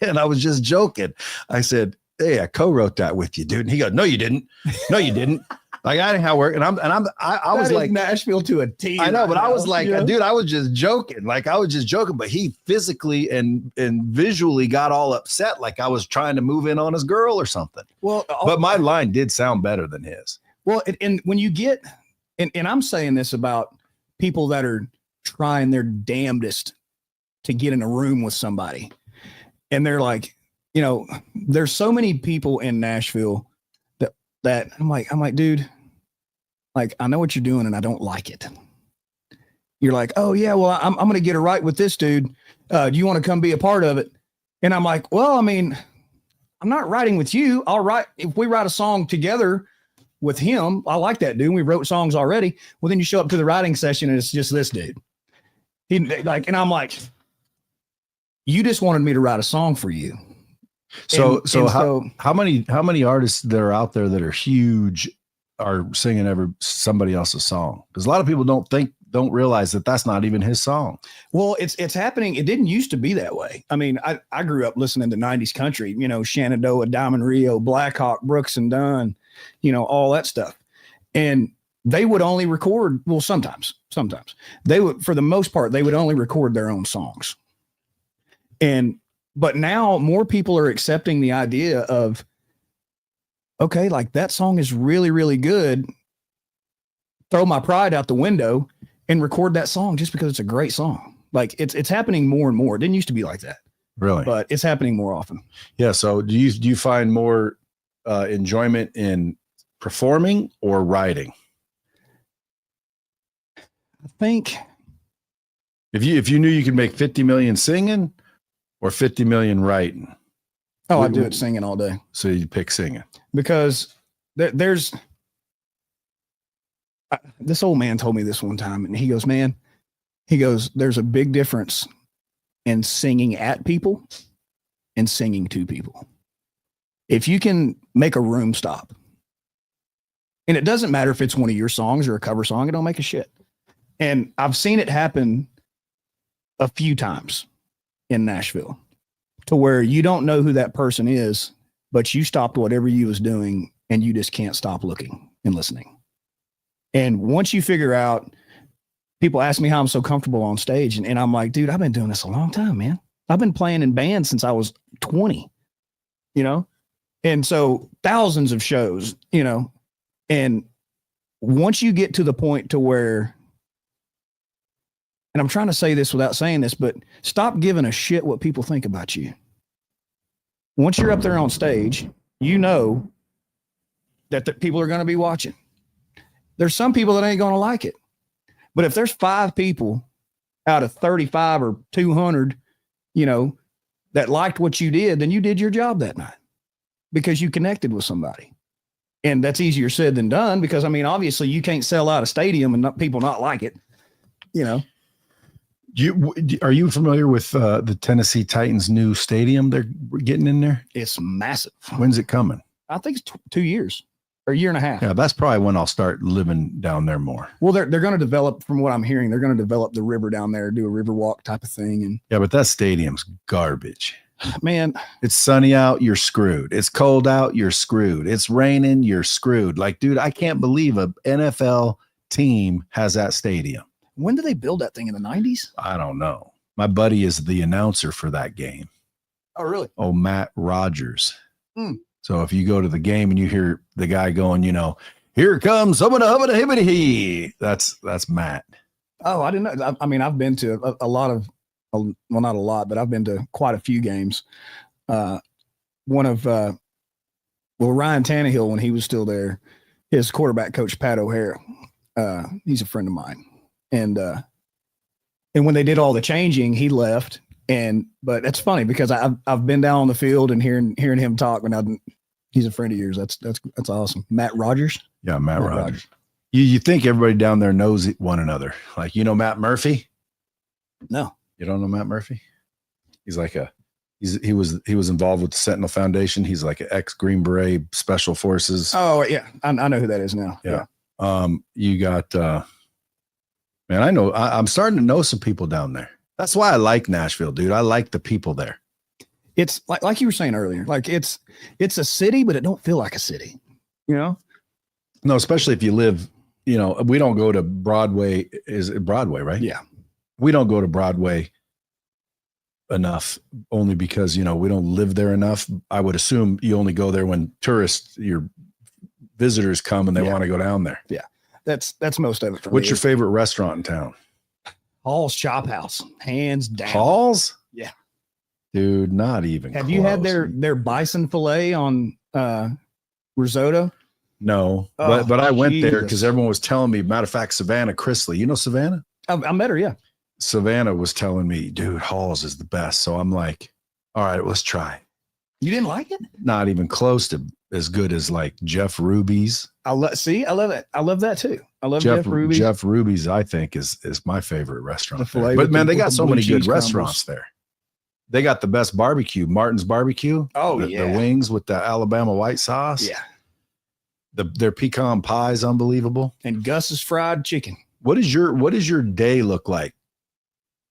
And I was just joking. I said, hey, I co-wrote that with you, dude. And he goes, no, you didn't. No, you didn't. Like, I didn't how it worked. I was like Nashville to a T. I know, but I was like, yeah. Dude, I was just joking. Like, I was just joking, but he physically and visually got all upset. Like I was trying to move in on his girl or something. Well, but my line did sound better than his. Well, and when you get, and I'm saying this about people that are trying their damnedest to get in a room with somebody, and they're like, you know, there's so many people in Nashville that I'm like, dude, like, I know what you're doing and I don't like it. You're like, oh yeah, well, I'm going to get it right with this dude. Do you want to come be a part of it? And I'm like, well, I mean, I'm not writing with you. I'll write, if we write a song together with him, I like that dude. We wrote songs already. Well, then you show up to the writing session and it's just this dude. And I'm like, you just wanted me to write a song for you. So And how many artists that are out there that are huge are singing somebody else's song? Because a lot of people don't realize that that's not even his song. Well, it's happening. It didn't used to be that way. I mean, I grew up listening to 90s country, Shenandoah, Diamond Rio, Blackhawk, Brooks and Dunn, all that stuff. And they would only record, well, sometimes they would, for the most part, they would only record their own songs. But now more people are accepting the idea of, okay, like that song is really, really good. Throw my pride out the window and record that song just because it's a great song. Like it's happening more and more. It didn't used to be like that. Really? But it's happening more often. Yeah. So do you find more enjoyment in performing or writing? I think if you knew you could make 50 million singing or 50 million writing. Oh, I do it singing all day. So you pick singing because there's this old man told me this one time, and he goes, there's a big difference in singing at people and singing to people. If you can make a room stop, and it doesn't matter if it's one of your songs or a cover song, it don't make a shit. And I've seen it happen a few times in Nashville to where you don't know who that person is, but you stopped whatever you was doing and you just can't stop looking and listening. And once you figure out, people ask me how I'm so comfortable on stage. And I'm like, dude, I've been doing this a long time, man. I've been playing in bands since I was 20, And so thousands of shows, and once you get to the point to where, and I'm trying to say this without saying this, but stop giving a shit what people think about you. Once you're up there on stage, that the people are going to be watching. There's some people that ain't going to like it. But if there's 5 people out of 35 or 200, that liked what you did, then you did your job that night because you connected with somebody. And that's easier said than done because, obviously you can't sell out a stadium and people not like it, Are you familiar with the Tennessee Titans' new stadium they're getting in there? It's massive. When's it coming? I think it's 2 years or a year and a half. Yeah, that's probably when I'll start living down there more. Well, they're going to develop, from what I'm hearing, they're going to develop the river down there, do a river walk type of thing. And yeah, but that stadium's garbage. Man, it's sunny out, you're screwed. It's cold out, you're screwed. It's raining, you're screwed. Like, dude, I can't believe a NFL team has that stadium. When did they build that thing, in the 90s? I don't know. My buddy is the announcer for that game. Oh, really? Oh, Matt Rogers. So if you go to the game and you hear the guy going, here comes hubbada hibbity, that's Matt. Oh, I didn't know. I've been to a lot of, well, not a lot, but I've been to quite a few games. Ryan Tannehill, when he was still there, his quarterback coach, Pat O'Hara, he's a friend of mine. And when they did all the changing, he left. But it's funny because I've been down on the field and hearing him talk. He's a friend of yours. That's awesome. Matt Rogers. Yeah, Matt Rogers. You think everybody down there knows one another? Like, Matt Murphy? No, you don't know Matt Murphy? He's like he was involved with the Sentinel Foundation. He's like an ex Green Beret Special Forces. Oh yeah, I know who that is now. Yeah. You got. Man, I know I'm starting to know some people down there. That's why I like Nashville, dude. I like the people there. It's like you were saying earlier, like it's a city, but it don't feel like a city, No, especially if you live, we don't go to Broadway. Is it Broadway, right? Yeah. We don't go to Broadway enough only because, we don't live there enough. I would assume you only go there when your visitors come and they want to go down there. Yeah. That's most of it for me. What's your favorite restaurant in town? Hall's Chop House, hands down. Hall's? Yeah. Dude, not even Have close. you had their bison fillet on risotto? No, but I went there because everyone was telling me. Matter of fact, Savannah Chrisley, you know Savannah? I met her, yeah. Savannah was telling me, dude, Hall's is the best. So I'm like, all right, let's try. You didn't like it? Not even close to as good as like Jeff Ruby's. I love it. I love that too. I love Jeff Ruby's. Jeff Ruby's, I think, is my favorite restaurant. But man, they got so many good restaurants there. They got the best barbecue, Martin's Barbecue. Oh, the wings with the Alabama white sauce. Yeah. Their pecan pie is unbelievable. And Gus's fried chicken. What does your day look like?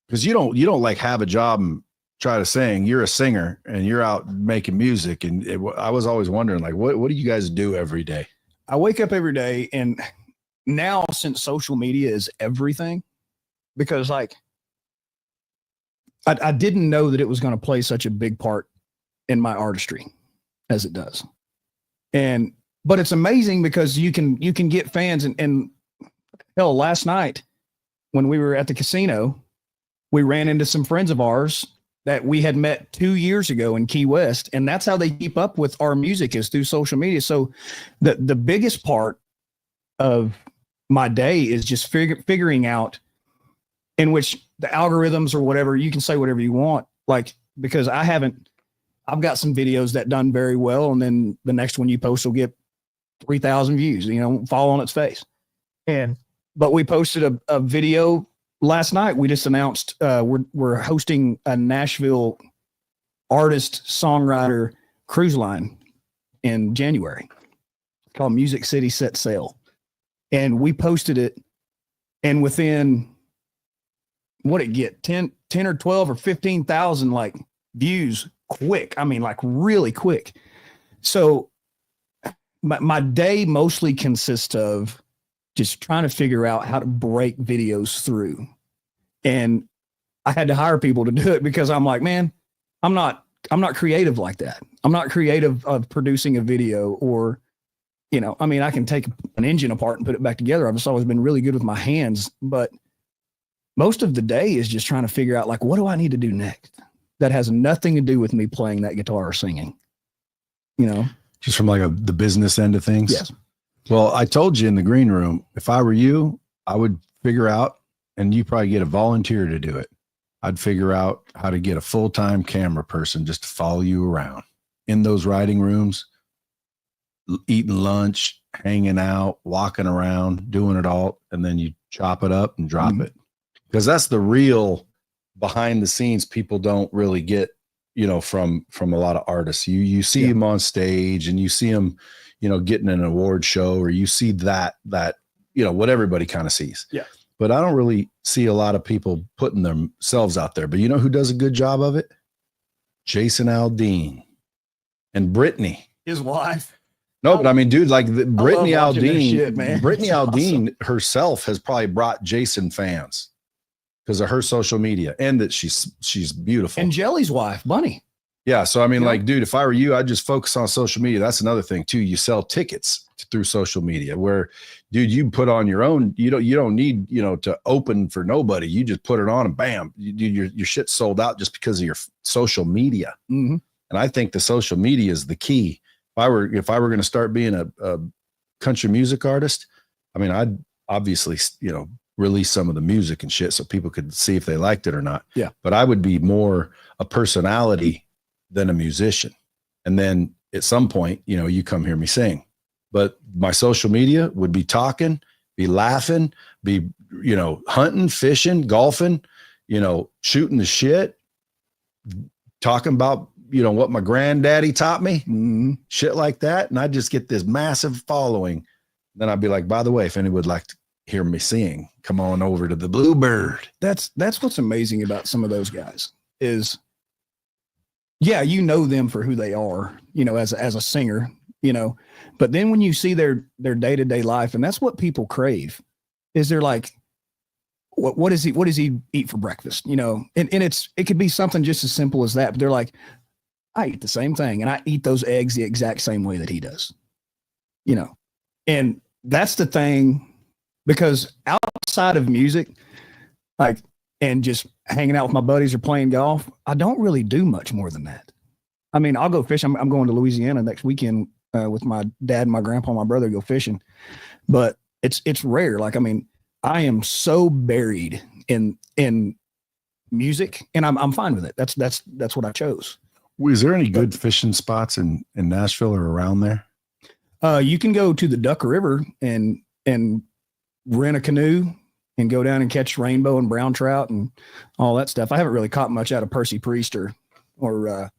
Because you don't like have a job and try to sing. You're a singer and you're out making music. And I was always wondering, like, what do you guys do every day? I wake up every day, and now since social media is everything, because like I didn't know that it was going to play such a big part in my artistry as it does. But it's amazing because you can get fans, and hell, last night when we were at the casino, we ran into some friends of ours that we had met 2 years ago in Key West. And that's how they keep up with our music, is through social media. So the biggest part of my day is just figuring out, in which the algorithms or whatever, you can say whatever you want, like, because I've got some videos that done very well. And then the next one you post will get 3,000 views, fall on its face. But we posted a video last night. We just announced we're hosting a Nashville artist songwriter cruise line in January. It's called Music City Set Sail. And we posted it, and within what it get 10 or 12 or 15,000 like views quick. I mean, like really quick. So my day mostly consists of just trying to figure out how to break videos through. And I had to hire people to do it, because I'm like, man, I'm not creative like that. I'm not creative of producing a video, or, I can take an engine apart and put it back together. I've just always been really good with my hands, but most of the day is just trying to figure out, like, what do I need to do next that has nothing to do with me playing that guitar or singing, Just from like the business end of things? Yes. Well, I told you in the green room, if I were you, I would figure out, and you probably get a volunteer to do it. I'd figure out how to get a full-time camera person just to follow you around in those writing rooms, eating lunch, hanging out, walking around, doing it all. And then you chop it up and drop it. Because that's the real behind the scenes people don't really get, from a lot of artists. You see them on stage, and you see them, getting an award show, or you see that, what everybody kind of sees. Yeah. But I don't really see a lot of people putting themselves out there. But you know who does a good job of it? Jason Aldean and Brittany. His wife. No, but I mean, dude, like Brittany Aldean, shit, man. Brittany It's Aldean herself has probably brought Jason fans because of her social media, and that she's beautiful. And Jelly's wife, Bunny. Yeah. So, I mean, Yeah. like, dude, if I were you, I'd just focus on social media. That's another thing too. You sell tickets through social media, where, dude, you put on your own, you don't need, to open for nobody. You just put it on and bam, your shit's sold out just because of your social media. Mm-hmm. And I think the social media is the key. If I were going to start being a country music artist, I mean, I'd obviously, release some of the music and shit so people could see if they liked it or not. Yeah. But I would be more a personality than a musician. And then at some point, you come hear me sing. But my social media would be talking, be laughing, be, hunting, fishing, golfing, shooting the shit, talking about, what my granddaddy taught me, shit like that. And I just get this massive following. Then I'd be like, by the way, if anyone would like to hear me sing, come on over to the Bluebird. That's what's amazing about some of those guys is, yeah, them for who they are, as a singer, but then when you see their day-to-day life, and that's what people crave, is they're like, what does he eat for breakfast? And it could be something just as simple as that, but they're like, I eat the same thing, and I eat those eggs the exact same way that he does, and that's the thing, because outside of music, like, and just hanging out with my buddies or playing golf, I don't really do much more than that. I mean, I'll go fish. I'm going to Louisiana next weekend with my dad and my grandpa and my brother, go fishing, but it's rare. Like, I mean, I am so buried in music, and I'm fine with it. That's what I chose. Is there any good fishing spots in Nashville or around there? You can go to the Duck River and rent a canoe and go down and catch rainbow and brown trout and all that stuff. I haven't really caught much out of Percy Priest or or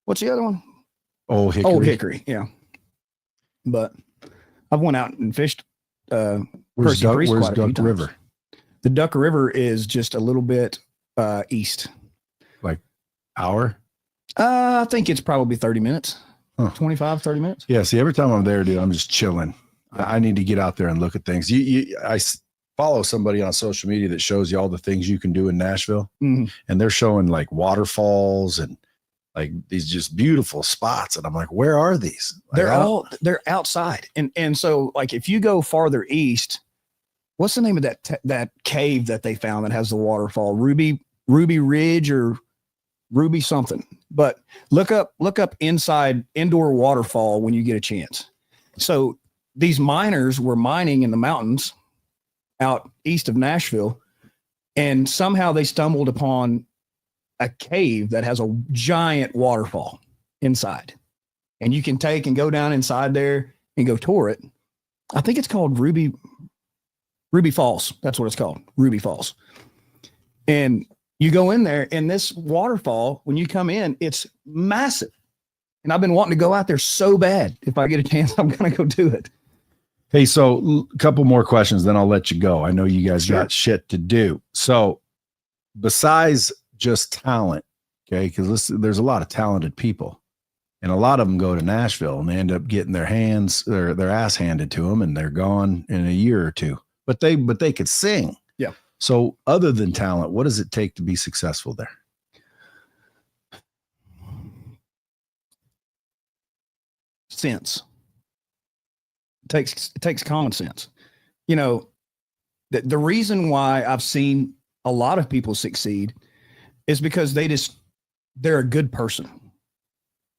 what's the other one? Old Hickory. Old Hickory. Yeah. But I've went out and fished. Where's Percy Priest where's quite a few Duck times. River? The Duck River is just a little bit east. Hour? I think it's probably 30 minutes, Huh. 25, 30 minutes. Yeah. See, every time I'm there, dude, I'm just chilling. I need to get out there and look at things. I follow somebody on social media that shows you all the things you can do in Nashville, Mhm. and they're showing like waterfalls and like these just beautiful spots. And I'm like, where are these? Like, They're outside. And so like, if you go farther east, what's the name of that cave that they found that has the waterfall? Ruby Ridge or Ruby something, but look up indoor waterfall when you get a chance. So these miners were mining in the mountains out east of Nashville, and somehow they stumbled upon a cave that has a giant waterfall inside, and you can take and go down inside there and go tour it. I think it's called Ruby Falls. That's what it's called. Ruby Falls. And you go in there, and this waterfall, when you come in, it's massive. And I've been wanting to go out there so bad. If I get a chance, I'm going to go do it. Hey, so a couple more questions, then I'll let you go. I know you guys Sure. got shit to do. So besides just talent, okay, because there's a lot of talented people, and a lot of them go to Nashville and they end up getting their ass handed to them, and they're gone in a year or two. But they could sing. Yeah. So other than talent, what does it take to be successful there? Sense. It takes common sense. You know, the reason why I've seen a lot of people succeed is because they're a good person.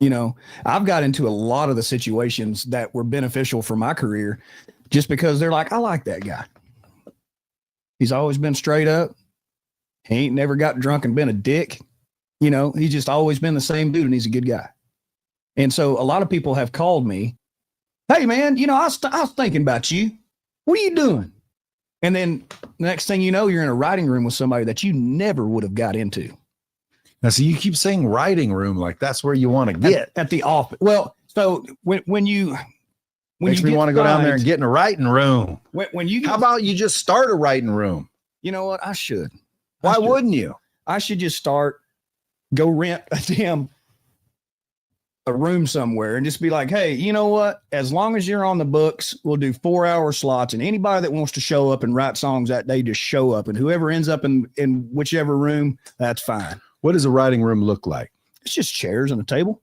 You know, I've got into a lot of the situations that were beneficial for my career just because they're like, I like that guy. He's always been straight up. He ain't never got drunk and been a dick. You know, he's just always been the same dude, and he's a good guy. And so a lot of people have called me, hey man, you know, I was thinking about you. What are you doing? And then the next thing you know, you're in a writing room with somebody that you never would have got into. Now, so you keep saying writing room, like that's where you want to get. At the office. Well, so when you Makes me want to go down there and get in a writing room. when you get, How about you just start a writing room? you know what? I should. Why wouldn't you? I should just go rent a room somewhere and just be like, hey, you know what? As long as you're on the books, we'll do 4-hour slots, and anybody that wants to show up and write songs that day, just show up, and whoever ends up in whichever room, that's fine. What does a writing room look like? It's just chairs and a table.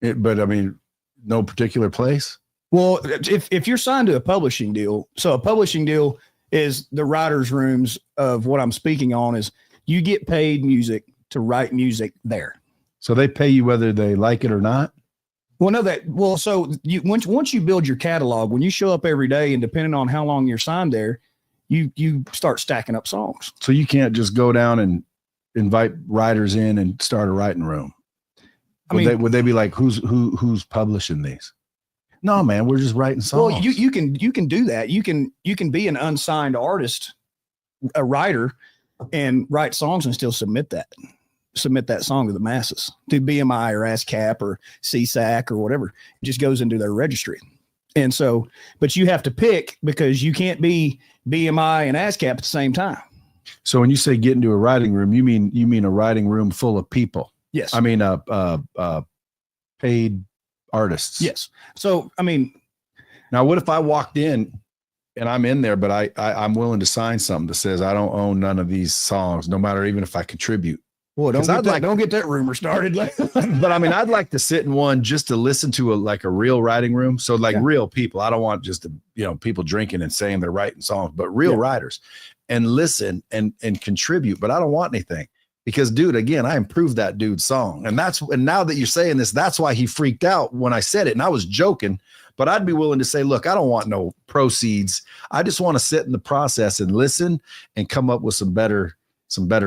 But I mean, no particular place. Well, if you're signed to a publishing deal, so a publishing deal is the writer's rooms of what I'm speaking on is you get paid music to write music there. So they pay you whether they like it or not. Well, no, so you once you build your catalog, when you show up every day, and depending on how long you're signed there, you start stacking up songs. So you can't just go down and invite writers in and start a writing room. Would they be like, who's publishing these? No, man, we're just writing songs. Well, you can do that. You can be an unsigned artist, a writer, and write songs and still submit that song to the masses, to BMI or ASCAP or CSAC or whatever. It just goes into their registry. And so, but you have to pick, because you can't be BMI and ASCAP at the same time. So when you say get into a writing room, you mean a writing room full of people? Yes. I mean, paid artists. Yes. So, I mean, now what if I walked in and I'm in there, but I'm willing to sign something that says I don't own none of these songs, no matter even if I contribute. Well, don't get that rumor started. But I mean, I'd like to sit in one just to listen to a real writing room. So real people. I don't want just people drinking and saying they're writing songs, but real writers, and listen and contribute. But I don't want anything, because dude, again, I improved that dude's song. And now that you're saying this, that's why he freaked out when I said it. And I was joking, but I'd be willing to say, look, I don't want no proceeds. I just want to sit in the process and listen and come up with some better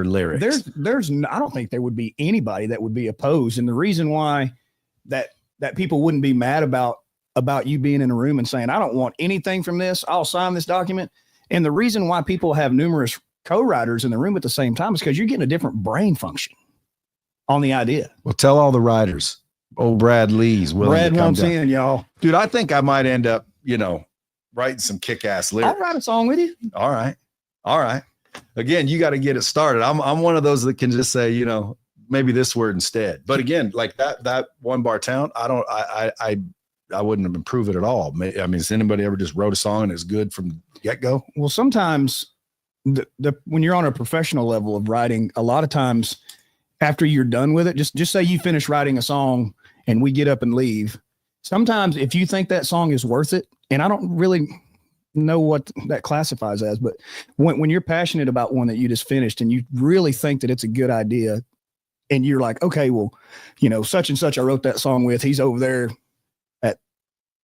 lyrics. I don't think there would be anybody that would be opposed. And the reason why that people wouldn't be mad about you being in a room and saying, I don't want anything from this, I'll sign this document. And the reason why people have numerous co-writers in the room at the same time is because you're getting a different brain function. on the idea. Well, tell all the writers. Old Brad Lee's willing Brad to come wants down. in, y'all. Dude, I think I might end up, writing some kick-ass lyrics. I'll write a song with you. All right. Again, you got to get it started. I'm one of those that can just say, maybe this word instead. But again, like that one bar town, I wouldn't improve it at all. I mean, has anybody ever just wrote a song and it's good from get-go? Well, sometimes when you're on a professional level of writing, a lot of times after you're done with it, just say you finish writing a song and we get up and leave. Sometimes if you think that song is worth it, and I don't really know what that classifies as, but when you're passionate about one that you just finished and you really think that it's a good idea and you're like, okay, well, such and such I wrote that song with, he's over there at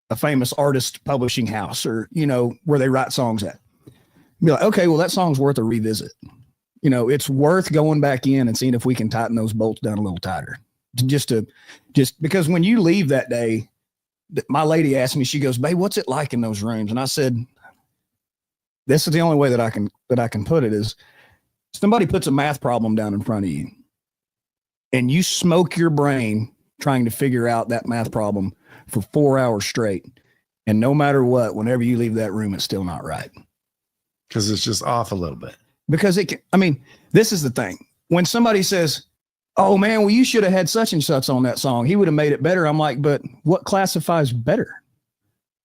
a famous artist publishing house or, where they write songs at. Be like, okay, well, that song's worth a revisit. It's worth going back in and seeing if we can tighten those bolts down a little tighter. Just because when you leave that day, my lady asked me, she goes, babe, what's it like in those rooms? And I said, this is the only way that I can put it is somebody puts a math problem down in front of you and you smoke your brain trying to figure out that math problem for 4 hours straight. And no matter what, whenever you leave that room, it's still not right. Because it's just off a little bit. Because this is the thing. When somebody says, oh man, well, you should have had such and such on that song, he would have made it better. I'm like, but what classifies better?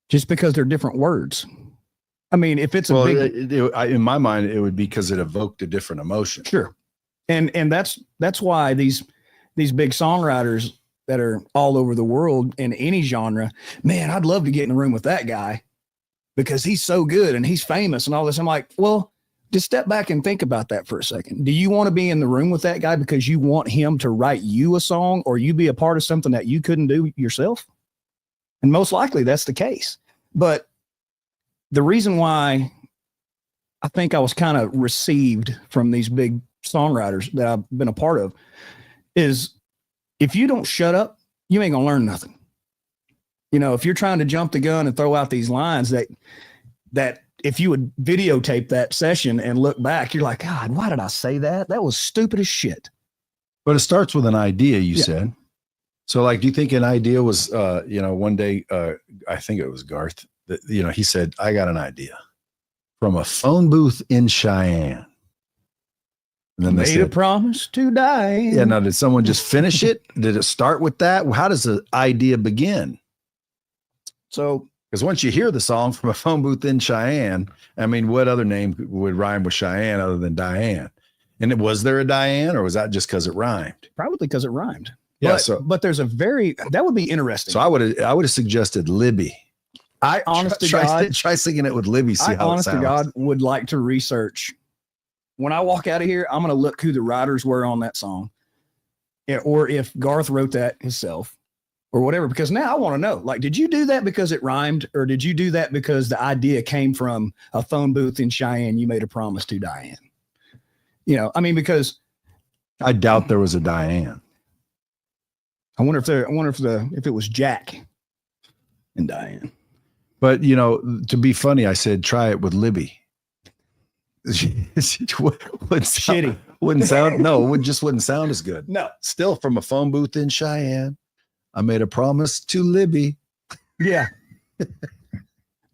Just because they're different words. I mean, if it's in my mind, it would be because it evoked a different emotion. Sure. And that's why these big songwriters that are all over the world in any genre, man, I'd love to get in the room with that guy because he's so good and he's famous and all this. I'm like, well, just step back and think about that for a second. Do you want to be in the room with that guy because you want him to write you a song or you be a part of something that you couldn't do yourself? And most likely that's the case. But the reason why I think I was kind of received from these big songwriters that I've been a part of is if you don't shut up, you ain't gonna learn nothing. If you're trying to jump the gun and throw out these lines that if you would videotape that session and look back, you're like, God, why did I say that? That was stupid as shit. But it starts with an idea, you said. So like, do you think an idea was, one day, I think it was Garth, that, he said, I got an idea from a phone booth in Cheyenne. And then they made a promise to die. Yeah. Now, did someone just finish it? Did it start with that? How does the idea begin? So, because once you hear the song from a phone booth in Cheyenne, I mean, what other name would rhyme with Cheyenne other than Diane? And was there a Diane, or was that just because it rhymed? Probably because it rhymed. Yeah. But there's that would be interesting. So I would have suggested Libby. I honest to God, try singing it with Libby. See how it sounds. Honest to God would like to research. When I walk out of here, I'm going to look who the writers were on that song, or if Garth wrote that himself. Or whatever, because now I want to know, like, did you do that because it rhymed, or did you do that because the idea came from a phone booth in Cheyenne? You made a promise to Diane. Because I doubt there was a Diane. I wonder if it was Jack and Diane. But to be funny, I said try it with Libby. Shitty. Wouldn't sound. No, it just wouldn't sound as good. No, still from a phone booth in Cheyenne. I made a promise to Libby. Yeah.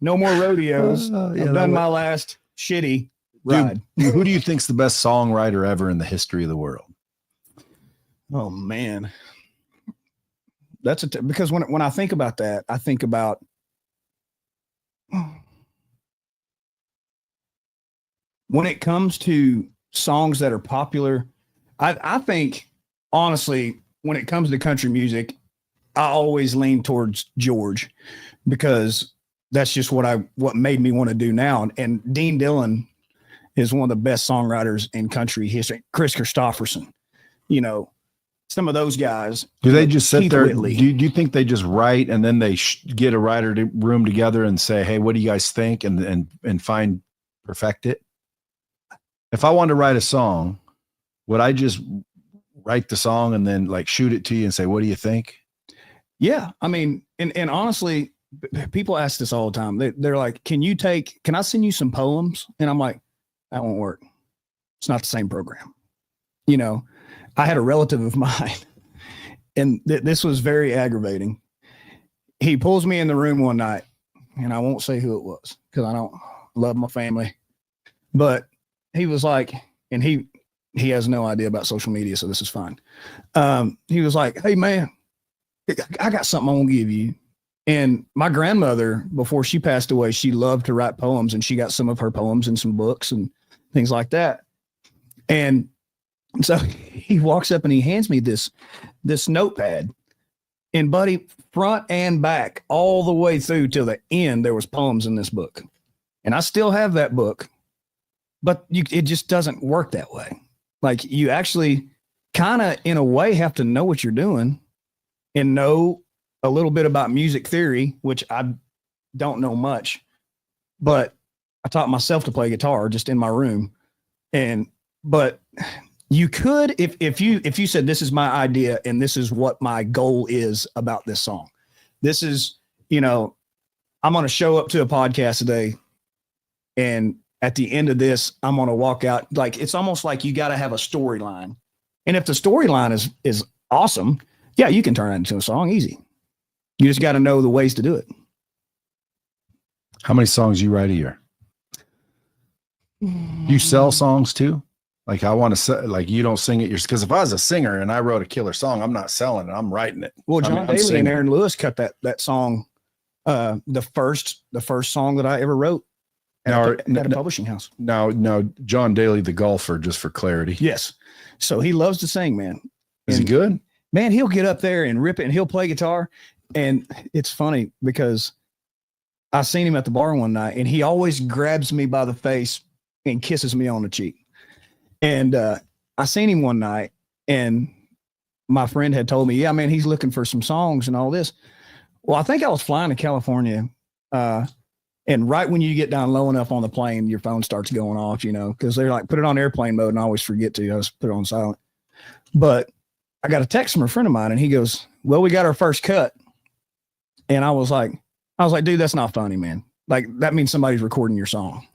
No more rodeos. I've done my last shitty ride. Dude, who do you think's the best songwriter ever in the history of the world? Oh man. That's because when I think about that, I think about when it comes to songs that are popular, I think honestly, when it comes to country music, I always lean towards George because that's just what made me want to do now. And Dean Dillon is one of the best songwriters in country history. Chris Christopherson, some of those guys. Do they just sit Keith there? Whitley. Do you think they just write and then they get a writer room together and say, hey, what do you guys think? And perfect it? If I wanted to write a song, would I just write the song and then like shoot it to you and say, what do you think? Yeah. I mean, and honestly, people ask this all the time. They're like, can I send you some poems? And I'm like, that won't work. It's not the same program. I had a relative of mine, and this was very aggravating. He pulls me in the room one night, and I won't say who it was because I don't love my family, but he was like, and he has no idea about social media, so this is fine. He was like, "Hey man, I got something I want to give you." And my grandmother, before she passed away, she loved to write poems, and she got some of her poems in some books and things like that. And so he walks up and he hands me this notepad, and buddy, front and back, all the way through till the end, there was poems in this book. And I still have that book, but it just doesn't work that way. Like, you actually kind of, in a way, have to know what you're doing and know a little bit about music theory, which I don't know much, but I taught myself to play guitar just in my room. But you could, if you said, this is my idea and this is what my goal is about this song. This is, I'm going to show up to a podcast today, and at the end of this, I'm going to walk out. Like, it's almost like you got to have a storyline. And if the storyline is awesome, yeah, you can turn it into a song easy. You just got to know the ways to do it. How many songs you write a year? You sell songs too? Like, I want to say, like, you don't sing it because if I was a singer and I wrote a killer song, I'm not selling it, I'm writing it. Well, John I'm Daly singing. and Aaron Lewis cut that song, the first song that I ever wrote at a publishing house. Now, John Daly, the golfer, just for clarity. Yes. So he loves to sing, man. Is he good? Man, he'll get up there and rip it, and he'll play guitar. And it's funny because I seen him at the bar one night, and he always grabs me by the face and kisses me on the cheek. And I seen him one night, and my friend had told me, yeah, man, he's looking for some songs and all this. Well, I think I was flying to California, and right when you get down low enough on the plane, your phone starts going off, because they're like, put it on airplane mode, and I always forget to. I just put it on silent. But I got a text from a friend of mine, and he goes, well, we got our first cut. And I was like, dude, that's not funny, man. Like, that means somebody's recording your song.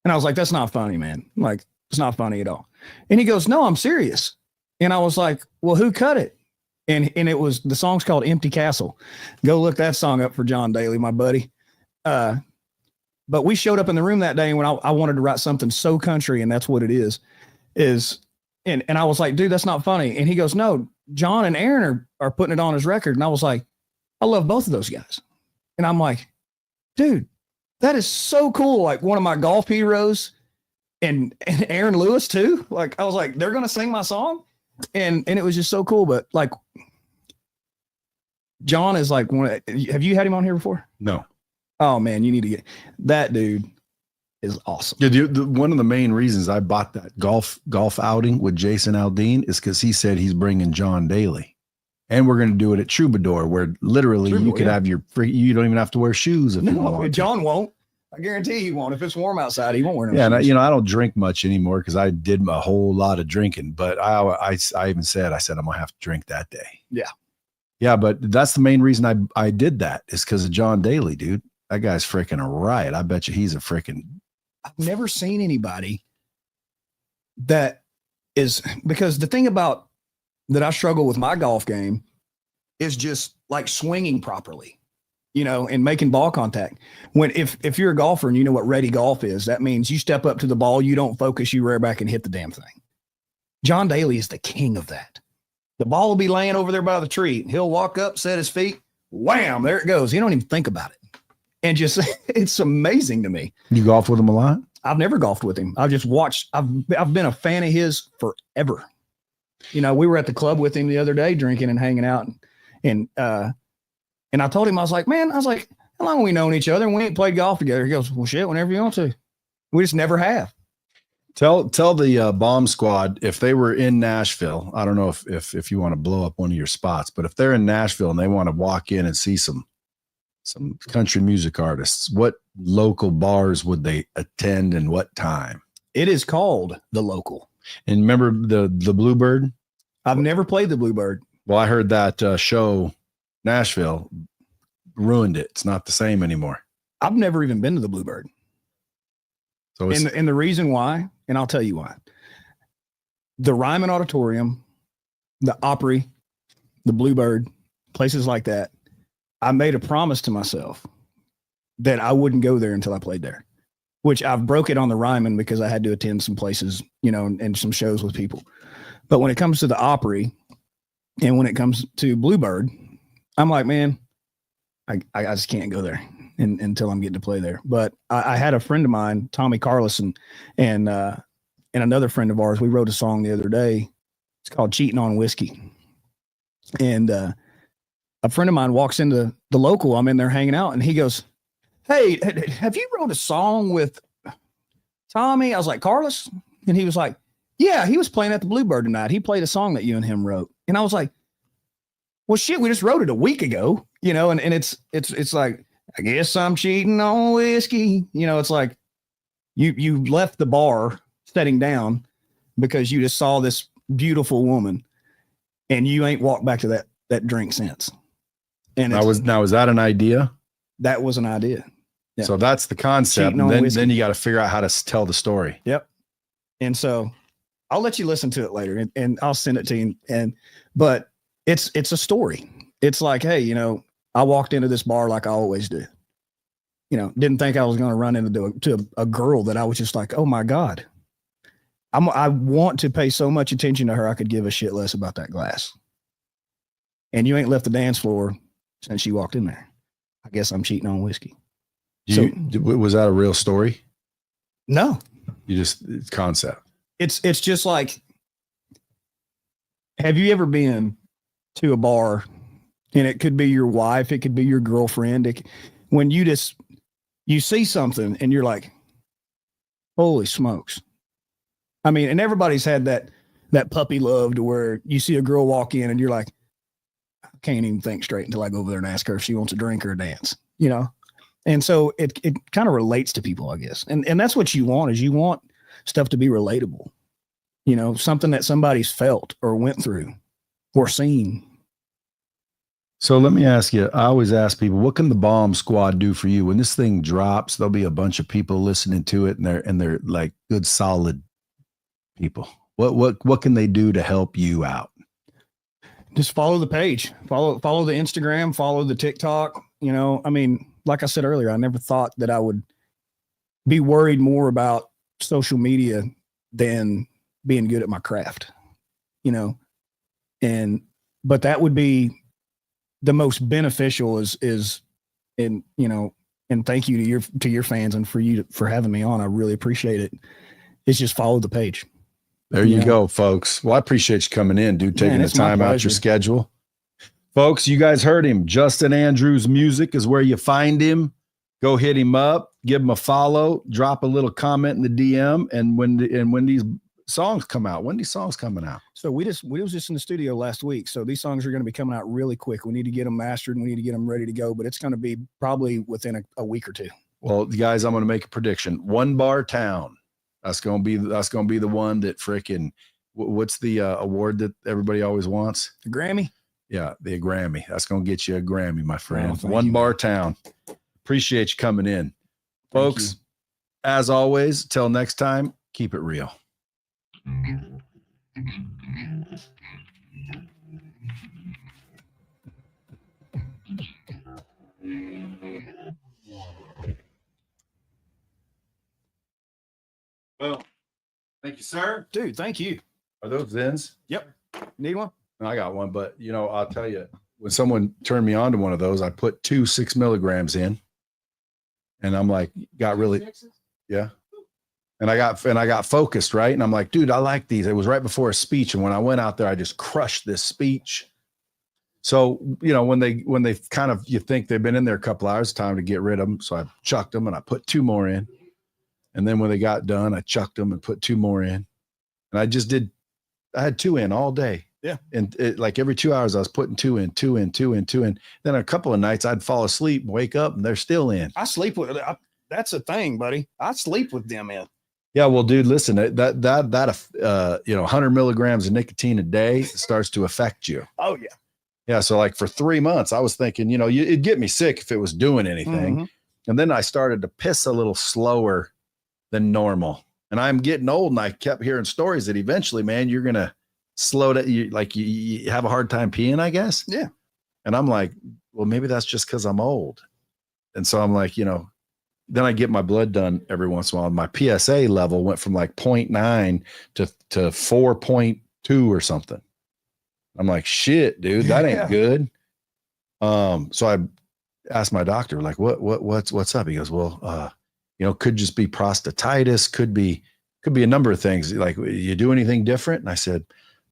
And I was like, that's not funny, man. Like, it's not funny at all. And he goes, no, I'm serious. And I was like, well, who cut it? And it was, the song's called Empty Castle. Go look that song up for John Daly, my buddy. But we showed up in the room that day, and when I wanted to write something so country, and that's what it is. And I was like, dude, that's not funny. And he goes, no, John and Aaron are putting it on his record. And I was like, I love both of those guys. And I'm like, dude, that is so cool. Like, one of my golf heroes and Aaron Lewis too. Like, I was like, they're going to sing my song. And it was just so cool. But like, John is like, have you had him on here before? No. Oh man, you need to get that dude is awesome. Yeah, one of the main reasons I bought that golf outing with Jason Aldean is because he said he's bringing John Daly. And we're going to do it at Troubadour, where literally you could have you don't even have to wear shoes if you want. John won't. I guarantee he won't. If it's warm outside, he won't wear no shoes. Yeah, and I don't drink much anymore because I did a whole lot of drinking. But I even said, I'm going to have to drink that day. Yeah. Yeah, but that's the main reason I did that is because of John Daly, dude. That guy's freaking a riot. I bet you he's a freaking. I've never seen anybody that is, because the thing about that I struggle with my golf game is just like swinging properly, and making ball contact. When, if you're a golfer and you know what ready golf is, that means you step up to the ball, you don't focus, you rear back and hit the damn thing. John Daly is the king of that. The ball will be laying over there by the tree. He'll walk up, set his feet, wham, there it goes. He don't even think about it. And just, it's amazing to me. You golf with him a lot? I've never golfed with him. I've just watched. I've been a fan of his forever. We were at the club with him the other day, drinking and hanging out, and I told him, I was like, how long have we known each other and we ain't played golf together? He goes, well, shit, whenever you want to. We just never have. Tell the bomb squad, if they were in Nashville, I don't know if you want to blow up one of your spots, but if they're in Nashville and they want to walk in and see some country music artists, what local bars would they attend and what time? It is called The Local. And remember the Bluebird? I've never played the Bluebird. Well, I heard that show Nashville ruined it. It's not the same anymore. I've never even been to the Bluebird. So and the reason why, and I'll tell you why. The Ryman Auditorium the Opry, the Bluebird, places like that, I made a promise to myself that I wouldn't go there until I played there, which I've broke it on the Ryman because I had to attend some places, you know, and some shows with people. But when it comes to the Opry and when it comes to Bluebird, I'm like, man, I just can't go there until I'm getting to play there. But I had a friend of mine, Tommy Carlson, and another friend of ours, we wrote a song the other day. It's called Cheating on Whiskey. And a friend of mine walks into the local. I'm in there hanging out, and he goes, hey, have you wrote a song with Tommy? I was like, Carlos? And he was like, yeah, he was playing at the Bluebird tonight. He played a song that you and him wrote. And I was like, well, shit, we just wrote it a week ago, you know, and it's like, I guess I'm cheating on whiskey. You know, it's like you left the bar sitting down because you just saw this beautiful woman and you ain't walked back to that drink since. And now is that an idea? That was an idea. Yeah. So that's the concept. And then you got to figure out how to tell the story. Yep. And so I'll let you listen to it later and I'll send it to you. But it's a story. It's like, hey, you know, I walked into this bar like I always do. You know, didn't think I was going to run into a girl that I was just like, oh my God. I want to pay so much attention to her. I could give a shit less about that glass. And you ain't left the dance floor since she walked in there. I guess I'm cheating on whiskey. Was that a real story? No, It's concept. it's just like, have you ever been to a bar and it could be your wife, it could be your girlfriend. When you see something and you're like, holy smokes. I mean, and everybody's had that puppy love to where you see a girl walk in and you're like, I can't even think straight until I go over there and ask her if she wants a drink or a dance, you know? And so it kind of relates to people, I guess. And that's what you want, is you want stuff to be relatable, you know, something that somebody's felt or went through or seen. So let me ask you, I always ask people, what can the Bomb Squad do for you? When this thing drops, there'll be a bunch of people listening to it and they're like good, solid people. What can they do to help you out? Just follow the page, follow the Instagram, follow the TikTok. You know, I mean, like I said earlier, I never thought that I would be worried more about social media than being good at my craft, you know, but that would be the most beneficial is you know, and thank you to your fans and for having me on. I really appreciate it. It's just follow the page. There you go, folks. Well, I appreciate you coming in, dude, taking the time out your schedule. Folks, you guys heard him. Justin Andrews Music is where you find him. Go hit him up, give him a follow, drop a little comment in the DM. And when these songs come out, when these songs coming out? So we was just in the studio last week. So these songs are going to be coming out really quick. We need to get them mastered and we need to get them ready to go, but it's going to be probably within a week or two. Well, guys, I'm going to make a prediction. One Bar Town. That's going to be the one that freaking, what's the award that everybody always wants? The Grammy. Yeah, the Grammy. That's going to get you a Grammy, my friend. Oh, One Bar Town. Appreciate you coming in. Folks, as always, till next time, keep it real. Well, thank you, sir. Dude, thank you. Are those Zins? Yep. Need one? I got one, but you know, I'll tell you, when someone turned me on to one of those, I put 2 6 milligrams in, and I'm like, yeah. And I got focused, right? And I'm like, dude, I like these. It was right before a speech, and when I went out there, I just crushed this speech. So, you know, when they kind of, you think they've been in there a couple hours, time to get rid of them. So I chucked them and I put 2 more in. And then when they got done, I chucked them and put 2 more in. And I had 2 in all day. Yeah. And like every 2 hours, I was putting 2 in, 2 in, 2 in, 2 in. Then a couple of nights I'd fall asleep, wake up, and they're still in. I sleep with that's a thing, buddy. I sleep with them in. Yeah. Well, dude, listen, that 100 milligrams of nicotine a day starts to affect you. Oh yeah. Yeah. So like for 3 months, I was thinking, it'd get me sick if it was doing anything. Mm-hmm. And then I started to piss a little slower than normal. And I'm getting old, and I kept hearing stories that eventually, man, you're going to slow down. You have a hard time peeing, I guess. Yeah. And I'm like, well, maybe that's just because I'm old. And so I'm like, then I get my blood done every once in a while. My PSA level went from like 0.9 to 4.2 or something. I'm like, shit, dude, that ain't good. So I asked my doctor, like, what's up? He goes, well, could just be prostatitis, could be a number of things. Like, you do anything different? And I said,